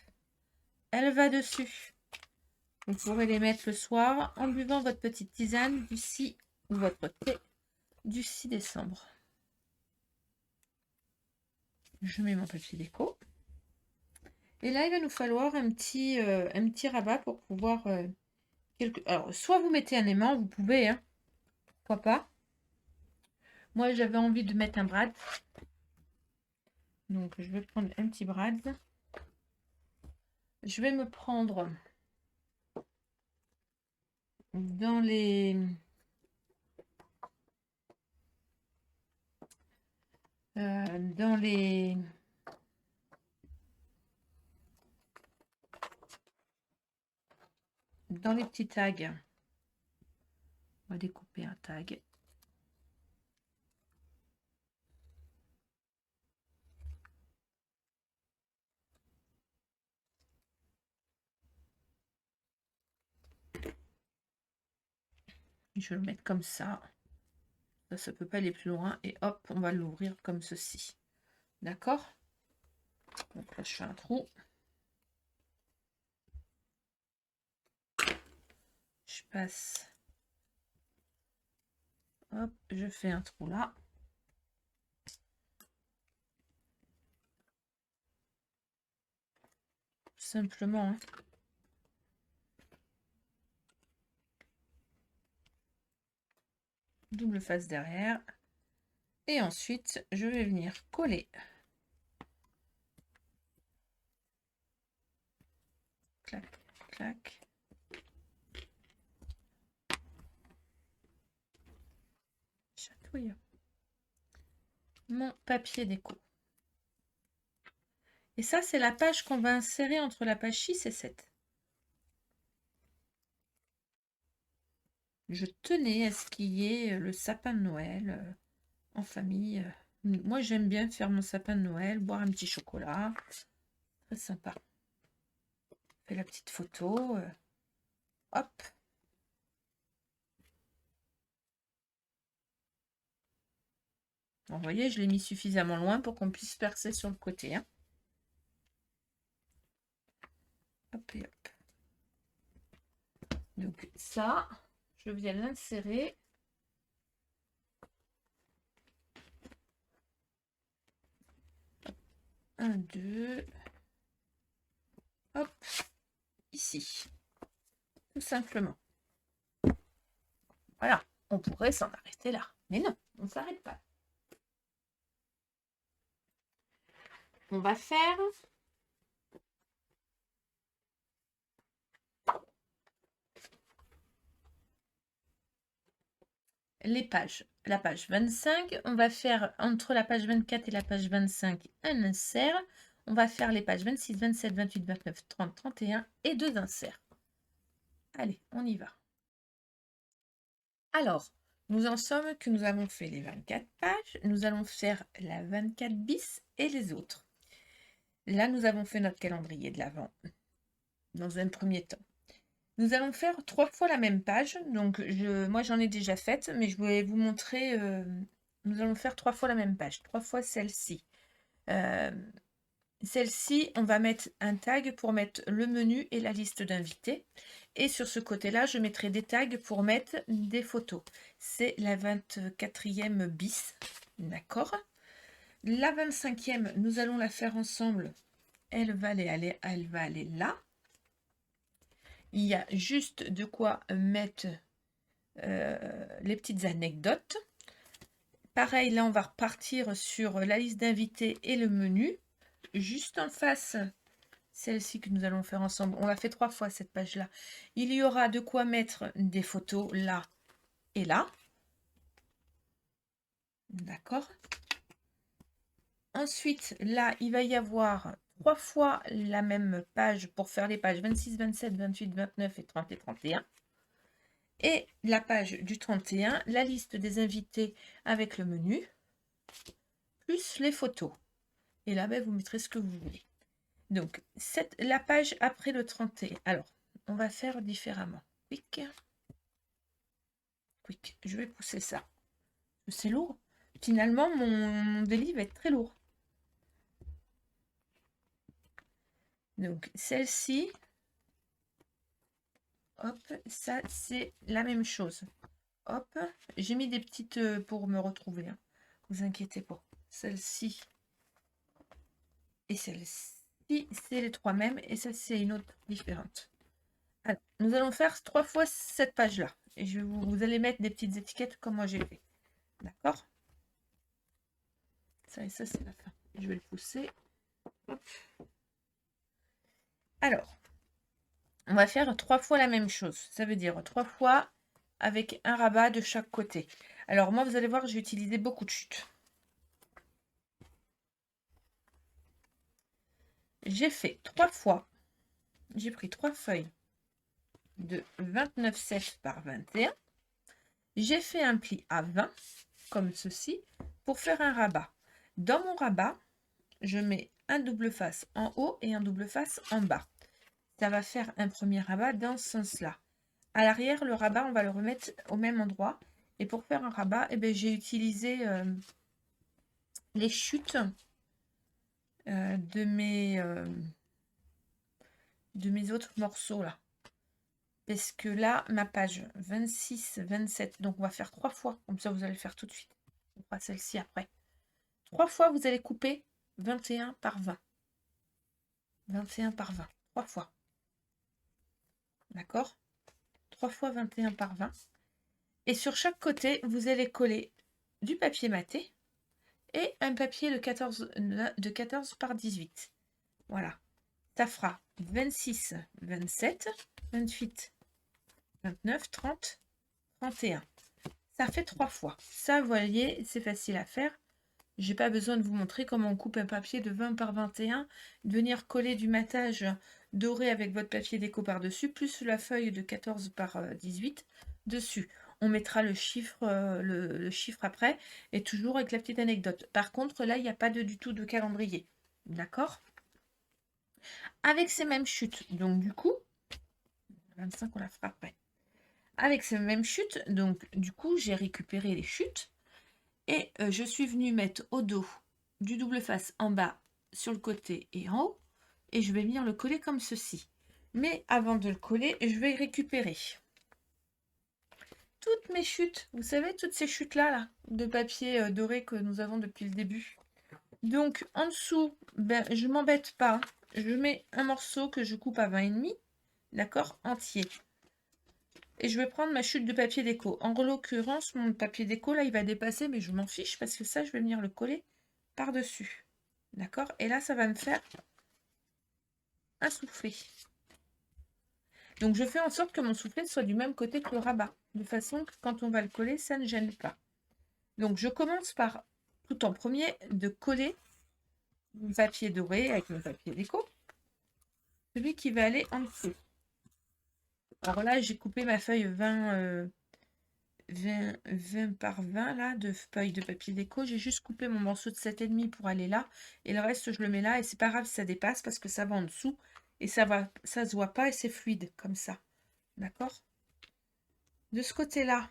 elle va dessus. Vous pourrez les mettre le soir en buvant votre petite tisane du 6 ou votre thé du 6 décembre. Je mets mon papier déco. Et là, il va nous falloir un petit rabat pour pouvoir... Alors, soit vous mettez un aimant, vous pouvez, hein, pourquoi pas. Moi, j'avais envie de mettre un brad. Donc, je vais prendre un petit brad. Je vais me prendre dans les... dans les... Dans les petits tags. On va découper un tag. Je vais le mettre comme ça. Ça ne peut pas aller plus loin. Et hop, on va l'ouvrir comme ceci. D'accord? Donc là, je fais un trou. Je passe. Hop, je fais un trou là. Simplement. Hein. Double face derrière. Et ensuite, je vais venir coller. Clac, clac. Chatouille. Mon papier déco. Et ça, c'est la page qu'on va insérer entre la page 6 et 7. Je tenais à ce qu'il y ait le sapin de Noël en famille. Moi, j'aime bien faire mon sapin de Noël, boire un petit chocolat. Très sympa. Fais la petite photo. Hop. Vous voyez, je l'ai mis suffisamment loin pour qu'on puisse percer sur le côté. Hein. Hop et hop. Donc ça, je viens l'insérer. Un, deux. Hop. Ici. tout simplement. Voilà, on pourrait s'en arrêter là, mais non, on ne s'arrête pas. On va faire les pages. La page 25, on va faire entre la page 24 et la page 25 un insert. On va faire les pages 26, 27, 28, 29, 30, 31 et 2 inserts. Allez, on y va. Alors, nous en sommes que nous avons fait les 24 pages. Nous allons faire la 24 bis et les autres. Là, nous avons fait notre calendrier de l'Avent dans un premier temps. Nous allons faire 3 fois la même page. Donc, moi, j'en ai déjà faite, mais je vais vous montrer. Nous allons faire 3 fois la même page, 3 fois celle-ci. Celle-ci, on va mettre un tag pour mettre le menu et la liste d'invités. Et sur ce côté-là, je mettrai des tags pour mettre des photos. C'est la 24e bis. D'accord? La 25e, nous allons la faire ensemble. Elle va aller là. Il y a juste de quoi mettre les petites anecdotes. Pareil, là, on va repartir sur la liste d'invités et le menu. Juste en face, celle-ci que nous allons faire ensemble, on l'a fait 3 fois cette page-là. Il y aura de quoi mettre des photos là et là. D'accord? Ensuite, là, il va y avoir 3 fois la même page pour faire les pages 26, 27, 28, 29 et 30 et 31. Et la page du 31, la liste des invités avec le menu, plus les photos. Et là, ben, vous mettrez ce que vous voulez. Donc, la page après le 31. Alors, on va faire différemment. Quick. Quick. Je vais pousser ça. C'est lourd. Finalement, mon délit va être très lourd. Donc, celle-ci, hop, ça, c'est la même chose. Hop, j'ai mis des petites pour me retrouver. Hein. Vous inquiétez pas. Celle-ci et celle-ci, c'est les 3 mêmes. Et ça, c'est une autre différente. Alors, nous allons faire 3 fois cette page-là. Et vous allez mettre des petites étiquettes comme moi j'ai fait. D'accord? Ça et ça, c'est la fin. Je vais le pousser. Hop. Alors, on va faire 3 fois la même chose. Ça veut dire 3 fois avec un rabat de chaque côté. Alors, moi, vous allez voir, j'ai utilisé beaucoup de chutes. J'ai fait 3 fois. J'ai pris 3 feuilles de 29,7 par 21. J'ai fait un pli à 20, comme ceci, pour faire un rabat. Dans mon rabat, je mets un double face en haut et un double face en bas. Ça va faire un premier rabat dans ce sens-là. À l'arrière, le rabat, on va le remettre au même endroit. Et pour faire un rabat, eh j'ai utilisé les chutes de mes autres morceaux là. Parce que là, ma page 26, 27, donc on va faire 3 fois. Comme ça, vous allez le faire tout de suite. On fera celle-ci après. 3 fois, vous allez couper 21 par 20. 21 par 20. 3 fois. D'accord? 3 fois 21 par 20. Et sur chaque côté, vous allez coller du papier maté et un papier de 14 par 18. Voilà. Ça fera 26, 27, 28, 29, 30, 31. Ça fait 3 fois. Ça, vous voyez, c'est facile à faire. J'ai pas besoin de vous montrer comment on coupe un papier de 20 par 21, de venir coller du matage doré avec votre papier déco par-dessus, plus la feuille de 14 par 18 dessus. On mettra le chiffre, le chiffre après, et toujours avec la petite anecdote. Par contre, là, il n'y a pas du tout de calendrier. D'accord? Avec ces mêmes chutes, donc du coup, 25, on la fera après. Avec ces mêmes chutes, donc du coup, j'ai récupéré les chutes. Et je suis venue mettre au dos du double face en bas, sur le côté et en haut. Et je vais venir le coller comme ceci. Mais avant de le coller, je vais récupérer toutes mes chutes. Vous savez, toutes ces chutes-là là, de papier doré que nous avons depuis le début. Donc, en dessous, ben, je m'embête pas. Je mets un morceau que je coupe à 20,5. D'accord? Entier. Et je vais prendre ma chute de papier déco. En l'occurrence, mon papier déco, là, il va dépasser, mais je m'en fiche parce que ça, je vais venir le coller par-dessus. D'accord? Et là, ça va me faire un soufflet. Donc, je fais en sorte que mon soufflet soit du même côté que le rabat, de façon que quand on va le coller, ça ne gêne pas. Donc, je commence par, tout en premier, de coller mon papier doré avec mon papier déco, celui qui va aller en dessous. Alors là, j'ai coupé ma feuille 20 par 20 là, de feuilles de papier déco. J'ai juste coupé mon morceau de 7,5 pour aller là. Et le reste, je le mets là. Et c'est pas grave si ça dépasse parce que ça va en dessous. Et ça se voit pas et c'est fluide comme ça. D'accord? De ce côté-là,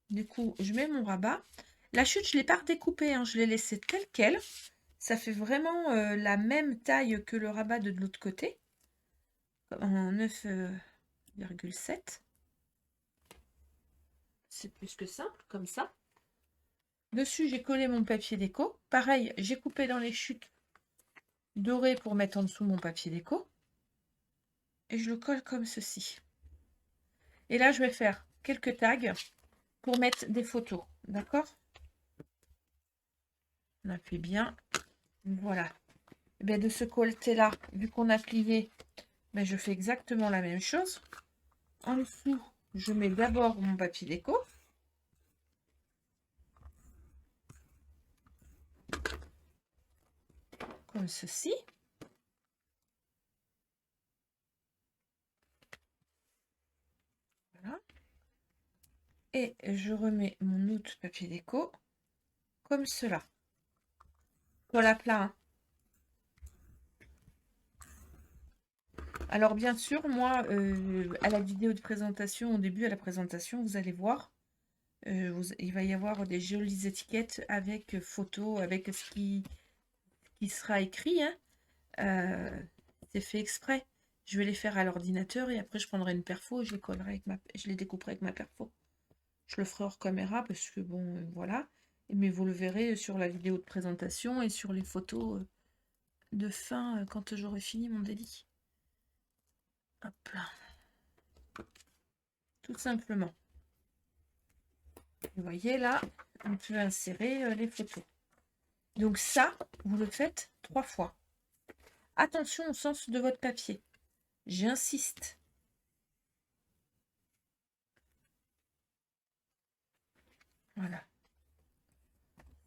du coup, je mets mon rabat. La chute, je ne l'ai pas redécoupée, hein, je l'ai laissée telle quelle. Ça fait vraiment la même taille que le rabat de l'autre côté. En 9,7. C'est plus que simple, comme ça. Dessus, j'ai collé mon papier déco. Pareil, j'ai coupé dans les chutes dorées pour mettre en dessous mon papier déco. Et je le colle comme ceci. Et là, je vais faire quelques tags pour mettre des photos. D'accord? On appuie bien. Voilà. Et bien, de ce côté-là, vu qu'on a plié, ben, je fais exactement la même chose. En dessous, je mets d'abord mon papier déco. Comme ceci. Voilà. Et je remets mon autre papier déco comme cela. Voilà plat. Hein. Alors bien sûr, moi, à la vidéo de présentation, au début, à la présentation, vous allez voir, il va y avoir des jolies étiquettes avec photos, avec ce qui sera écrit. Hein. C'est fait exprès. Je vais les faire à l'ordinateur et après je prendrai une perfo et je les collerai avec je les découperai avec ma perfo. Je le ferai hors caméra parce que bon, voilà. Mais vous le verrez sur la vidéo de présentation et sur les photos de fin quand j'aurai fini mon délit. Hop là. Tout simplement. Vous voyez là, on peut insérer les photos. Donc ça, vous le faites 3 fois. Attention au sens de votre papier. J'insiste. Voilà.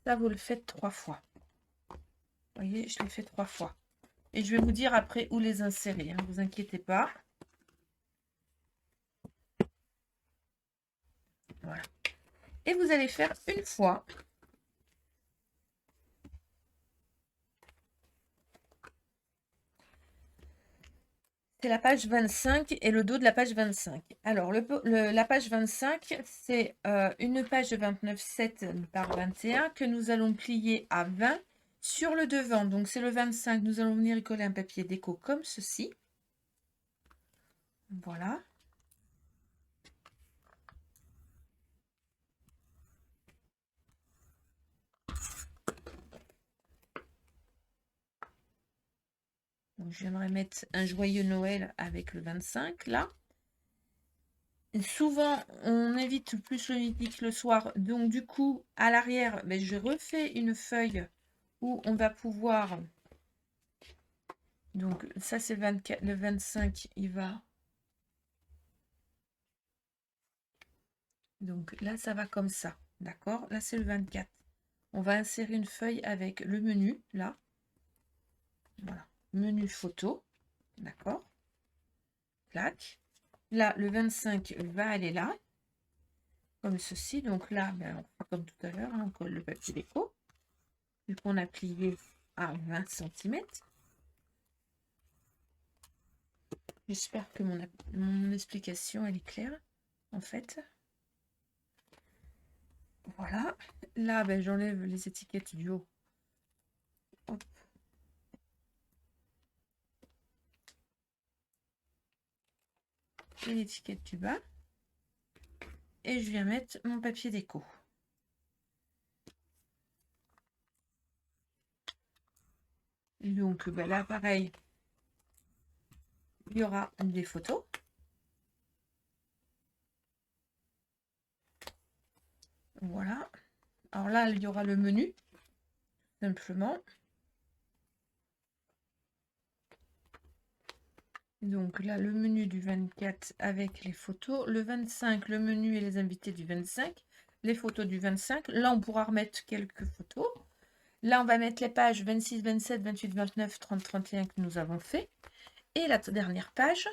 Ça, vous le faites 3 fois. Vous voyez, je l'ai fait 3 fois. Et je vais vous dire après où les insérer. Ne vous inquiétez pas. Voilà. Et vous allez faire une fois. C'est la page 25 et le dos de la page 25. Alors, la page 25, c'est une page de 29,7 par 21 que nous allons plier à 20 sur le devant. Donc, c'est le 25. Nous allons venir y coller un papier déco comme ceci. Voilà. Donc, je viendrai mettre un joyeux Noël avec le 25, là. Et souvent, on évite plus le mythique le soir. Donc, du coup, à l'arrière, ben, je refais une feuille où on va pouvoir... Donc, ça, c'est le 24, le 25, il va... Donc, là, ça va comme ça. D'accord? Là, c'est le 24. On va insérer une feuille avec le menu, là. Voilà. Menu photo. D'accord? Clac. Là, le 25 va aller là. Comme ceci. Donc là, ben, on fait comme tout à l'heure. Hein, on colle le papier déco. Vu qu'on a plié à 20 cm. J'espère que mon explication, elle est claire, en fait. Voilà. Là, ben, j'enlève les étiquettes du haut. Hop. Et l'étiquette du bas. Et je viens mettre mon papier déco. Donc ben là, pareil, il y aura des photos. Voilà. Alors là, il y aura le menu, simplement. Donc là, le menu du 24 avec les photos. Le 25, le menu et les invités du 25. Les photos du 25. Là, on pourra remettre quelques photos. Là, on va mettre les pages 26, 27, 28, 29, 30, 31 que nous avons fait. Et la dernière page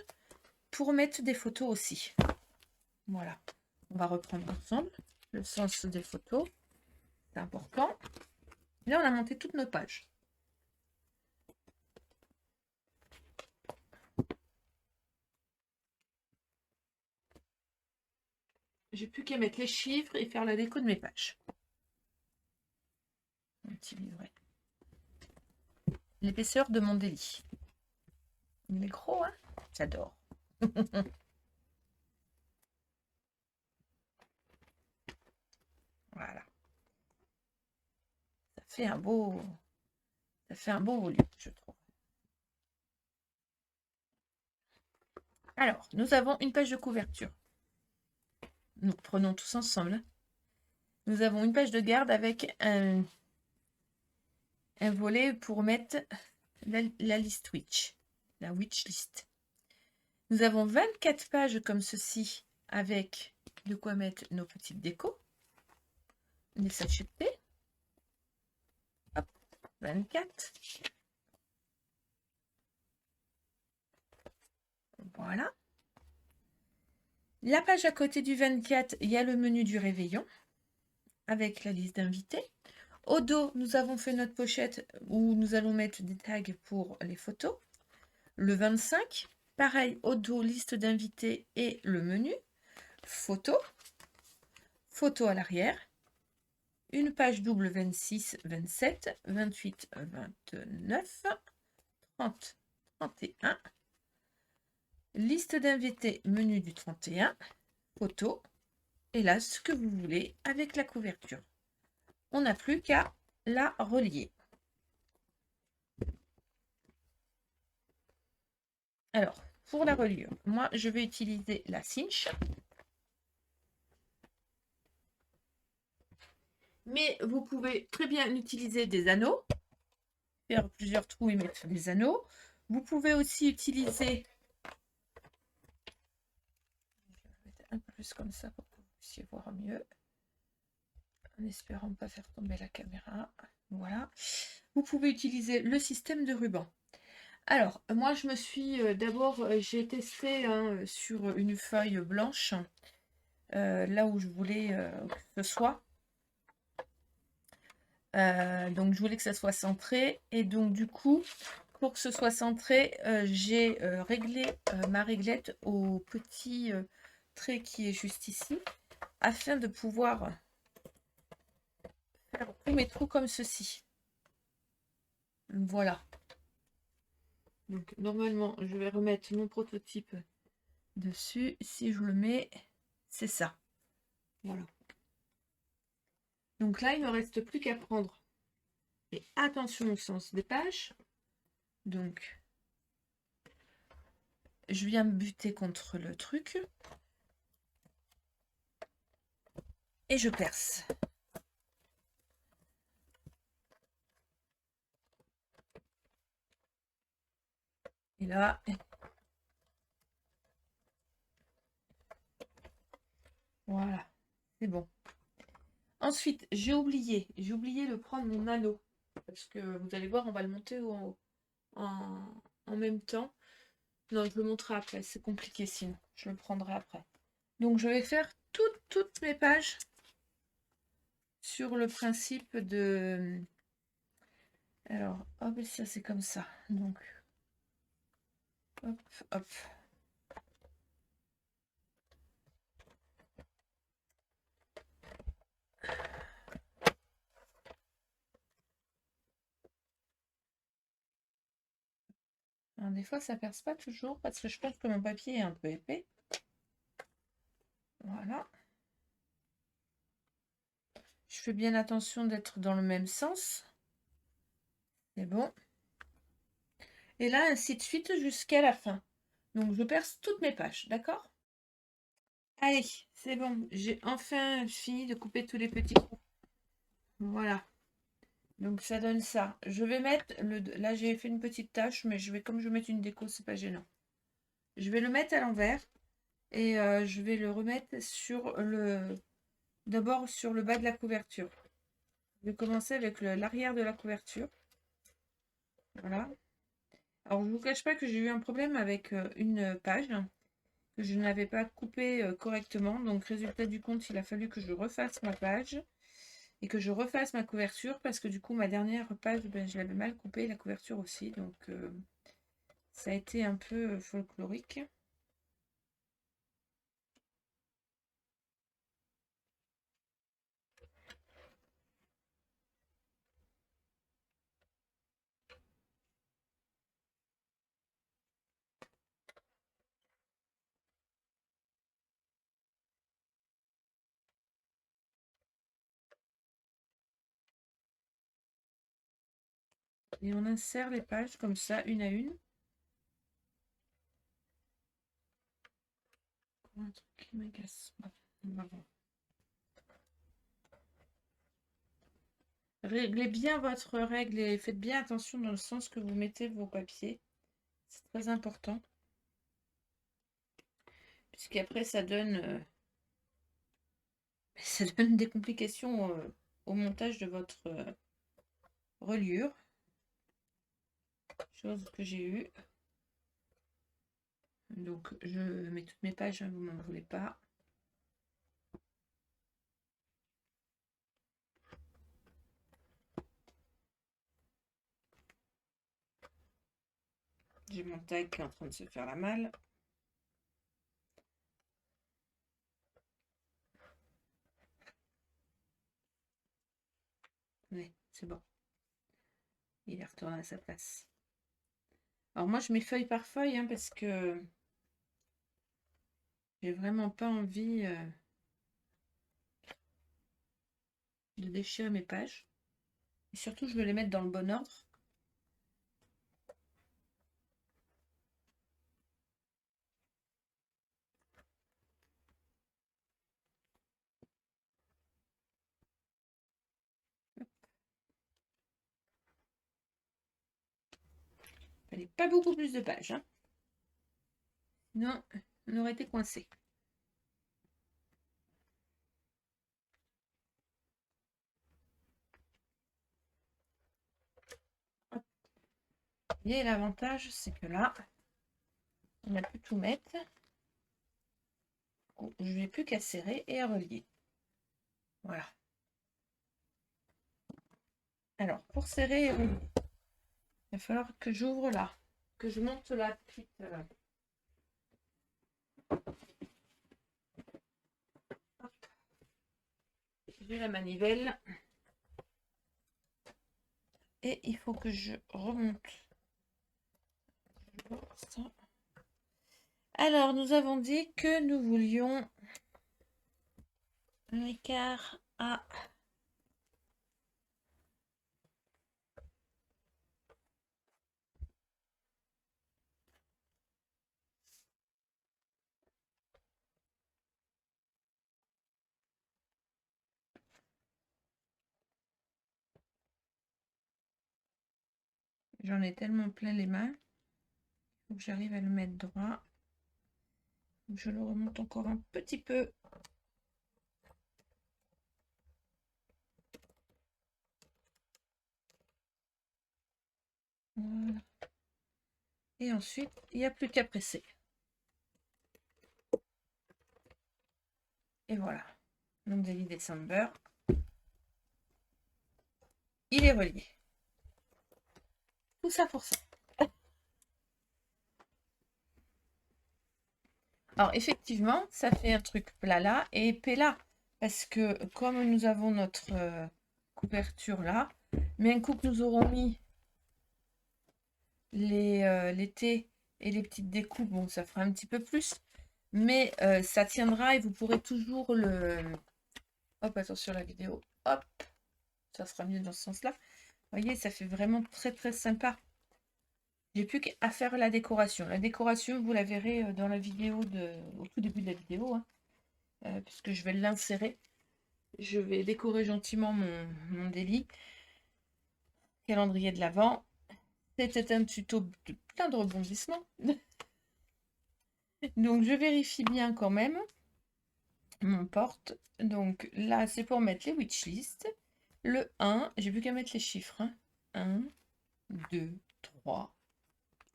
pour mettre des photos aussi. Voilà. On va reprendre ensemble le sens des photos. C'est important. Là, on a monté toutes nos pages. J'ai plus qu'à mettre les chiffres et faire la déco de mes pages. Un petit livret. L'épaisseur de mon délit. Il est gros, hein? J'adore. Voilà. Ça fait un beau volume, je trouve. Alors, nous avons une page de couverture. Nous prenons tous ensemble. Nous avons une page de garde avec un volet pour mettre la liste Witch, la Witch list. Nous avons 24 pages comme ceci avec de quoi mettre nos petites décos. Les sachets de thé. Hop, 24. Voilà. La page à côté du 24, il y a le menu du réveillon avec la liste d'invités. Au dos, nous avons fait notre pochette où nous allons mettre des tags pour les photos. Le 25, pareil, au dos, liste d'invités et le menu. Photo. Photo à l'arrière. Une page double 26, 27, 28, 29, 30, 31. Liste d'invités, menu du 31. Photo. Et là, ce que vous voulez avec la couverture. On n'a plus qu'à la relier. Alors, pour la reliure, moi, je vais utiliser la cinch. Mais vous pouvez très bien utiliser des anneaux. Faire plusieurs trous et mettre des anneaux. Vous pouvez aussi utiliser... Je vais mettre un peu plus comme ça pour que vous puissiez voir mieux. En espérant ne pas faire tomber la caméra. Voilà. Vous pouvez utiliser le système de ruban. Alors, moi, je me suis d'abord, j'ai testé sur une feuille blanche, là où je voulais que ce soit. Donc, je voulais que ça soit centré. Et donc, du coup, pour que ce soit centré, j'ai réglé ma réglette au petit trait qui est juste ici, afin de pouvoir faire tous mes trous comme ceci. Voilà. Donc, normalement, je vais remettre mon prototype dessus. Si je le mets, c'est ça. Voilà. Donc là, il ne me reste plus qu'à prendre. Et attention au sens des pages. Donc, je viens me buter contre le truc. Et je perce. Et là, voilà, c'est bon. Ensuite, j'ai oublié de prendre mon anneau. Parce que vous allez voir, on va le monter en même temps. Non, je le montrerai après, c'est compliqué sinon. Je le prendrai après. Donc, je vais faire toutes mes pages sur le principe de... Alors, hop, ça c'est comme ça. Donc, hop, hop. Alors, des fois, ça perce pas toujours parce que je pense que mon papier est un peu épais. Voilà. Je fais bien attention d'être dans le même sens. C'est bon. Et là, ainsi de suite jusqu'à la fin. Donc, je perce toutes mes pages, d'accord? Allez, c'est bon. J'ai enfin fini de couper tous les petits trous. Voilà. Donc ça donne ça. Je vais mettre le. Là j'ai fait une petite tache, mais je vais comme je vais mettre une déco, c'est pas gênant. Je vais le mettre à l'envers et je vais le remettre sur le. D'abord sur le bas de la couverture. Je vais commencer avec l'arrière de la couverture. Voilà. Alors je vous cache pas que j'ai eu un problème avec une page que je n'avais pas coupée correctement. Donc résultat du compte, il a fallu que je refasse ma page et que je refasse ma couverture parce que du coup ma dernière page, ben, je l'avais mal coupée, la couverture aussi. Donc ça a été un peu folklorique. Et on insère les pages comme ça, une à une. Un truc qui m'agace. Bon, on va voir. Réglez bien votre règle et faites bien attention dans le sens que vous mettez vos papiers. C'est très important. Puisqu'après ça donne des complications au montage de votre reliure. Chose que j'ai eue. Donc je mets toutes mes pages, hein, vous m'en voulez pas. J'ai mon tag qui est en train de se faire la malle. Oui, c'est bon. Il est retourné à sa place. Alors moi je mets feuille par feuille hein, parce que j'ai vraiment pas envie de déchirer mes pages. Et surtout je veux les mettre dans le bon ordre. Il fallait pas beaucoup plus de pages. Hein. Sinon on aurait été coincé. Et l'avantage c'est que là, on a pu tout mettre. Je n'ai plus qu'à serrer et à relier. Voilà. Alors, pour serrer et relier, il va falloir que j'ouvre là, que je monte la petite. J'ai la manivelle. Et il faut que je remonte. Alors, nous avons dit que nous voulions un écart à j'en ai tellement plein les mains. Il faut que j'arrive à le mettre droit. Je le remonte encore un petit peu. Voilà. Et ensuite, il n'y a plus qu'à presser. Et voilà. Donc, Daily December. Il est relié. Tout ça pour ça. Alors, effectivement, ça fait un truc plat là et épais là. Parce que comme nous avons notre couverture là, mais un coup que nous aurons mis les thés et les petites découpes, bon, ça fera un petit peu plus. Mais ça tiendra et vous pourrez toujours le... Hop, attention la vidéo. Hop, ça sera mieux dans ce sens-là. Vous voyez, ça fait vraiment très très sympa. J'ai plus qu'à faire la décoration. La décoration, vous la verrez dans la vidéo au tout début de la vidéo. Hein. puisque je vais l'insérer. Je vais décorer gentiment mon délit. Calendrier de l'Avent. C'était un tuto de plein de rebondissements. Donc je vérifie bien quand même mon porte. Donc là, c'est pour mettre les wishlists. Le 1, j'ai plus qu'à mettre les chiffres. 1, 2, 3,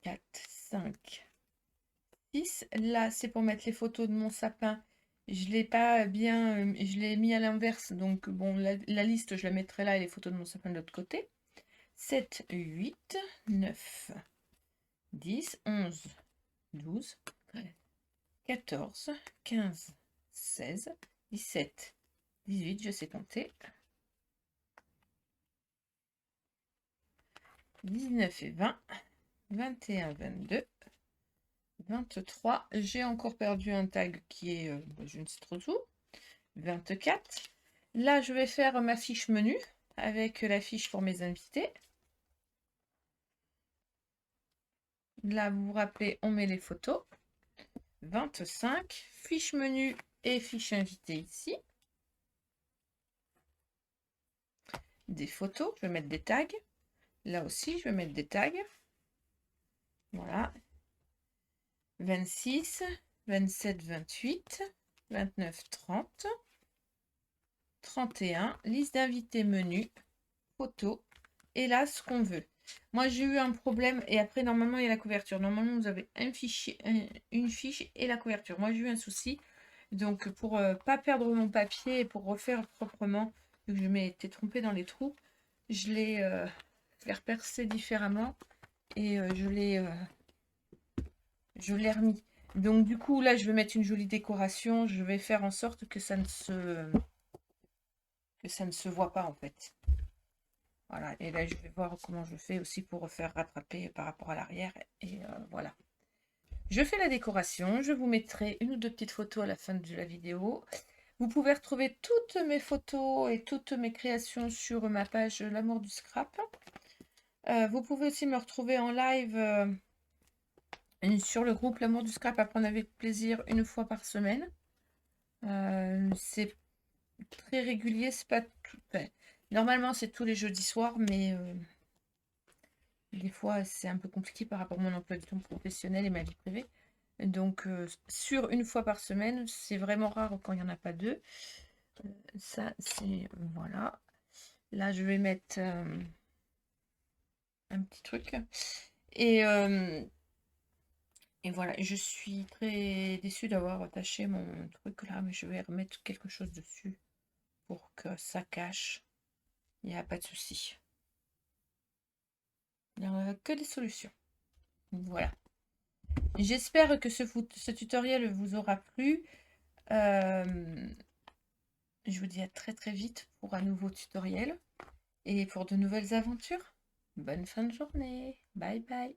4, 5, 6. Là, c'est pour mettre les photos de mon sapin. Je l'ai pas bien, je l'ai mis à l'inverse. Donc bon, la liste, je la mettrai là et les photos de mon sapin de l'autre côté. 7, 8, 9, 10, 11, 12, 14, 15, 16, 17, 18, je sais compter. 19 et 20, 21, 22, 23. J'ai encore perdu un tag qui est, je ne sais trop où. 24. Là, je vais faire ma fiche menu avec la fiche pour mes invités. Là, vous vous rappelez, on met les photos. 25. Fiche menu et fiche invité ici. Des photos, je vais mettre des tags. Là aussi, je vais mettre des tags. Voilà. 26, 27, 28, 29, 30, 31, liste d'invités menu, photos, et là ce qu'on veut. Moi j'ai eu un problème et après normalement il y a la couverture. Normalement vous avez un fichier, une fiche et la couverture. Moi j'ai eu un souci. Donc pour pas perdre mon papier et pour refaire proprement, vu que je m'étais trompée dans les trous, je l'ai repercé différemment et je l'ai remis. Donc du coup là je vais mettre une jolie décoration. Je vais faire en sorte que ça ne se voit pas en fait. Voilà, et là je vais voir comment je fais aussi pour refaire rattraper par rapport à l'arrière. Et voilà. Je fais la décoration, je vous mettrai une ou deux petites photos à la fin de la vidéo. Vous pouvez retrouver toutes mes photos et toutes mes créations sur ma page L'amour du scrap. Vous pouvez aussi me retrouver en live sur le groupe L'amour du scrap à prendre avec plaisir une fois par semaine. C'est très régulier, c'est pas tout. Enfin, normalement c'est tous les jeudis soirs, mais des fois c'est un peu compliqué par rapport à mon emploi du temps professionnel et ma vie privée. Donc sur une fois par semaine, c'est vraiment rare quand il n'y en a pas deux. Ça c'est voilà. Là je vais mettre un petit truc. Et voilà, je suis très déçue d'avoir attaché mon truc là, mais je vais remettre quelque chose dessus pour que ça cache. Il n'y a pas de souci. Il n'y a que des solutions. Voilà. J'espère que ce tutoriel vous aura plu. Je vous dis à très très vite pour un nouveau tutoriel et pour de nouvelles aventures. Bonne fin de journée. Bye bye.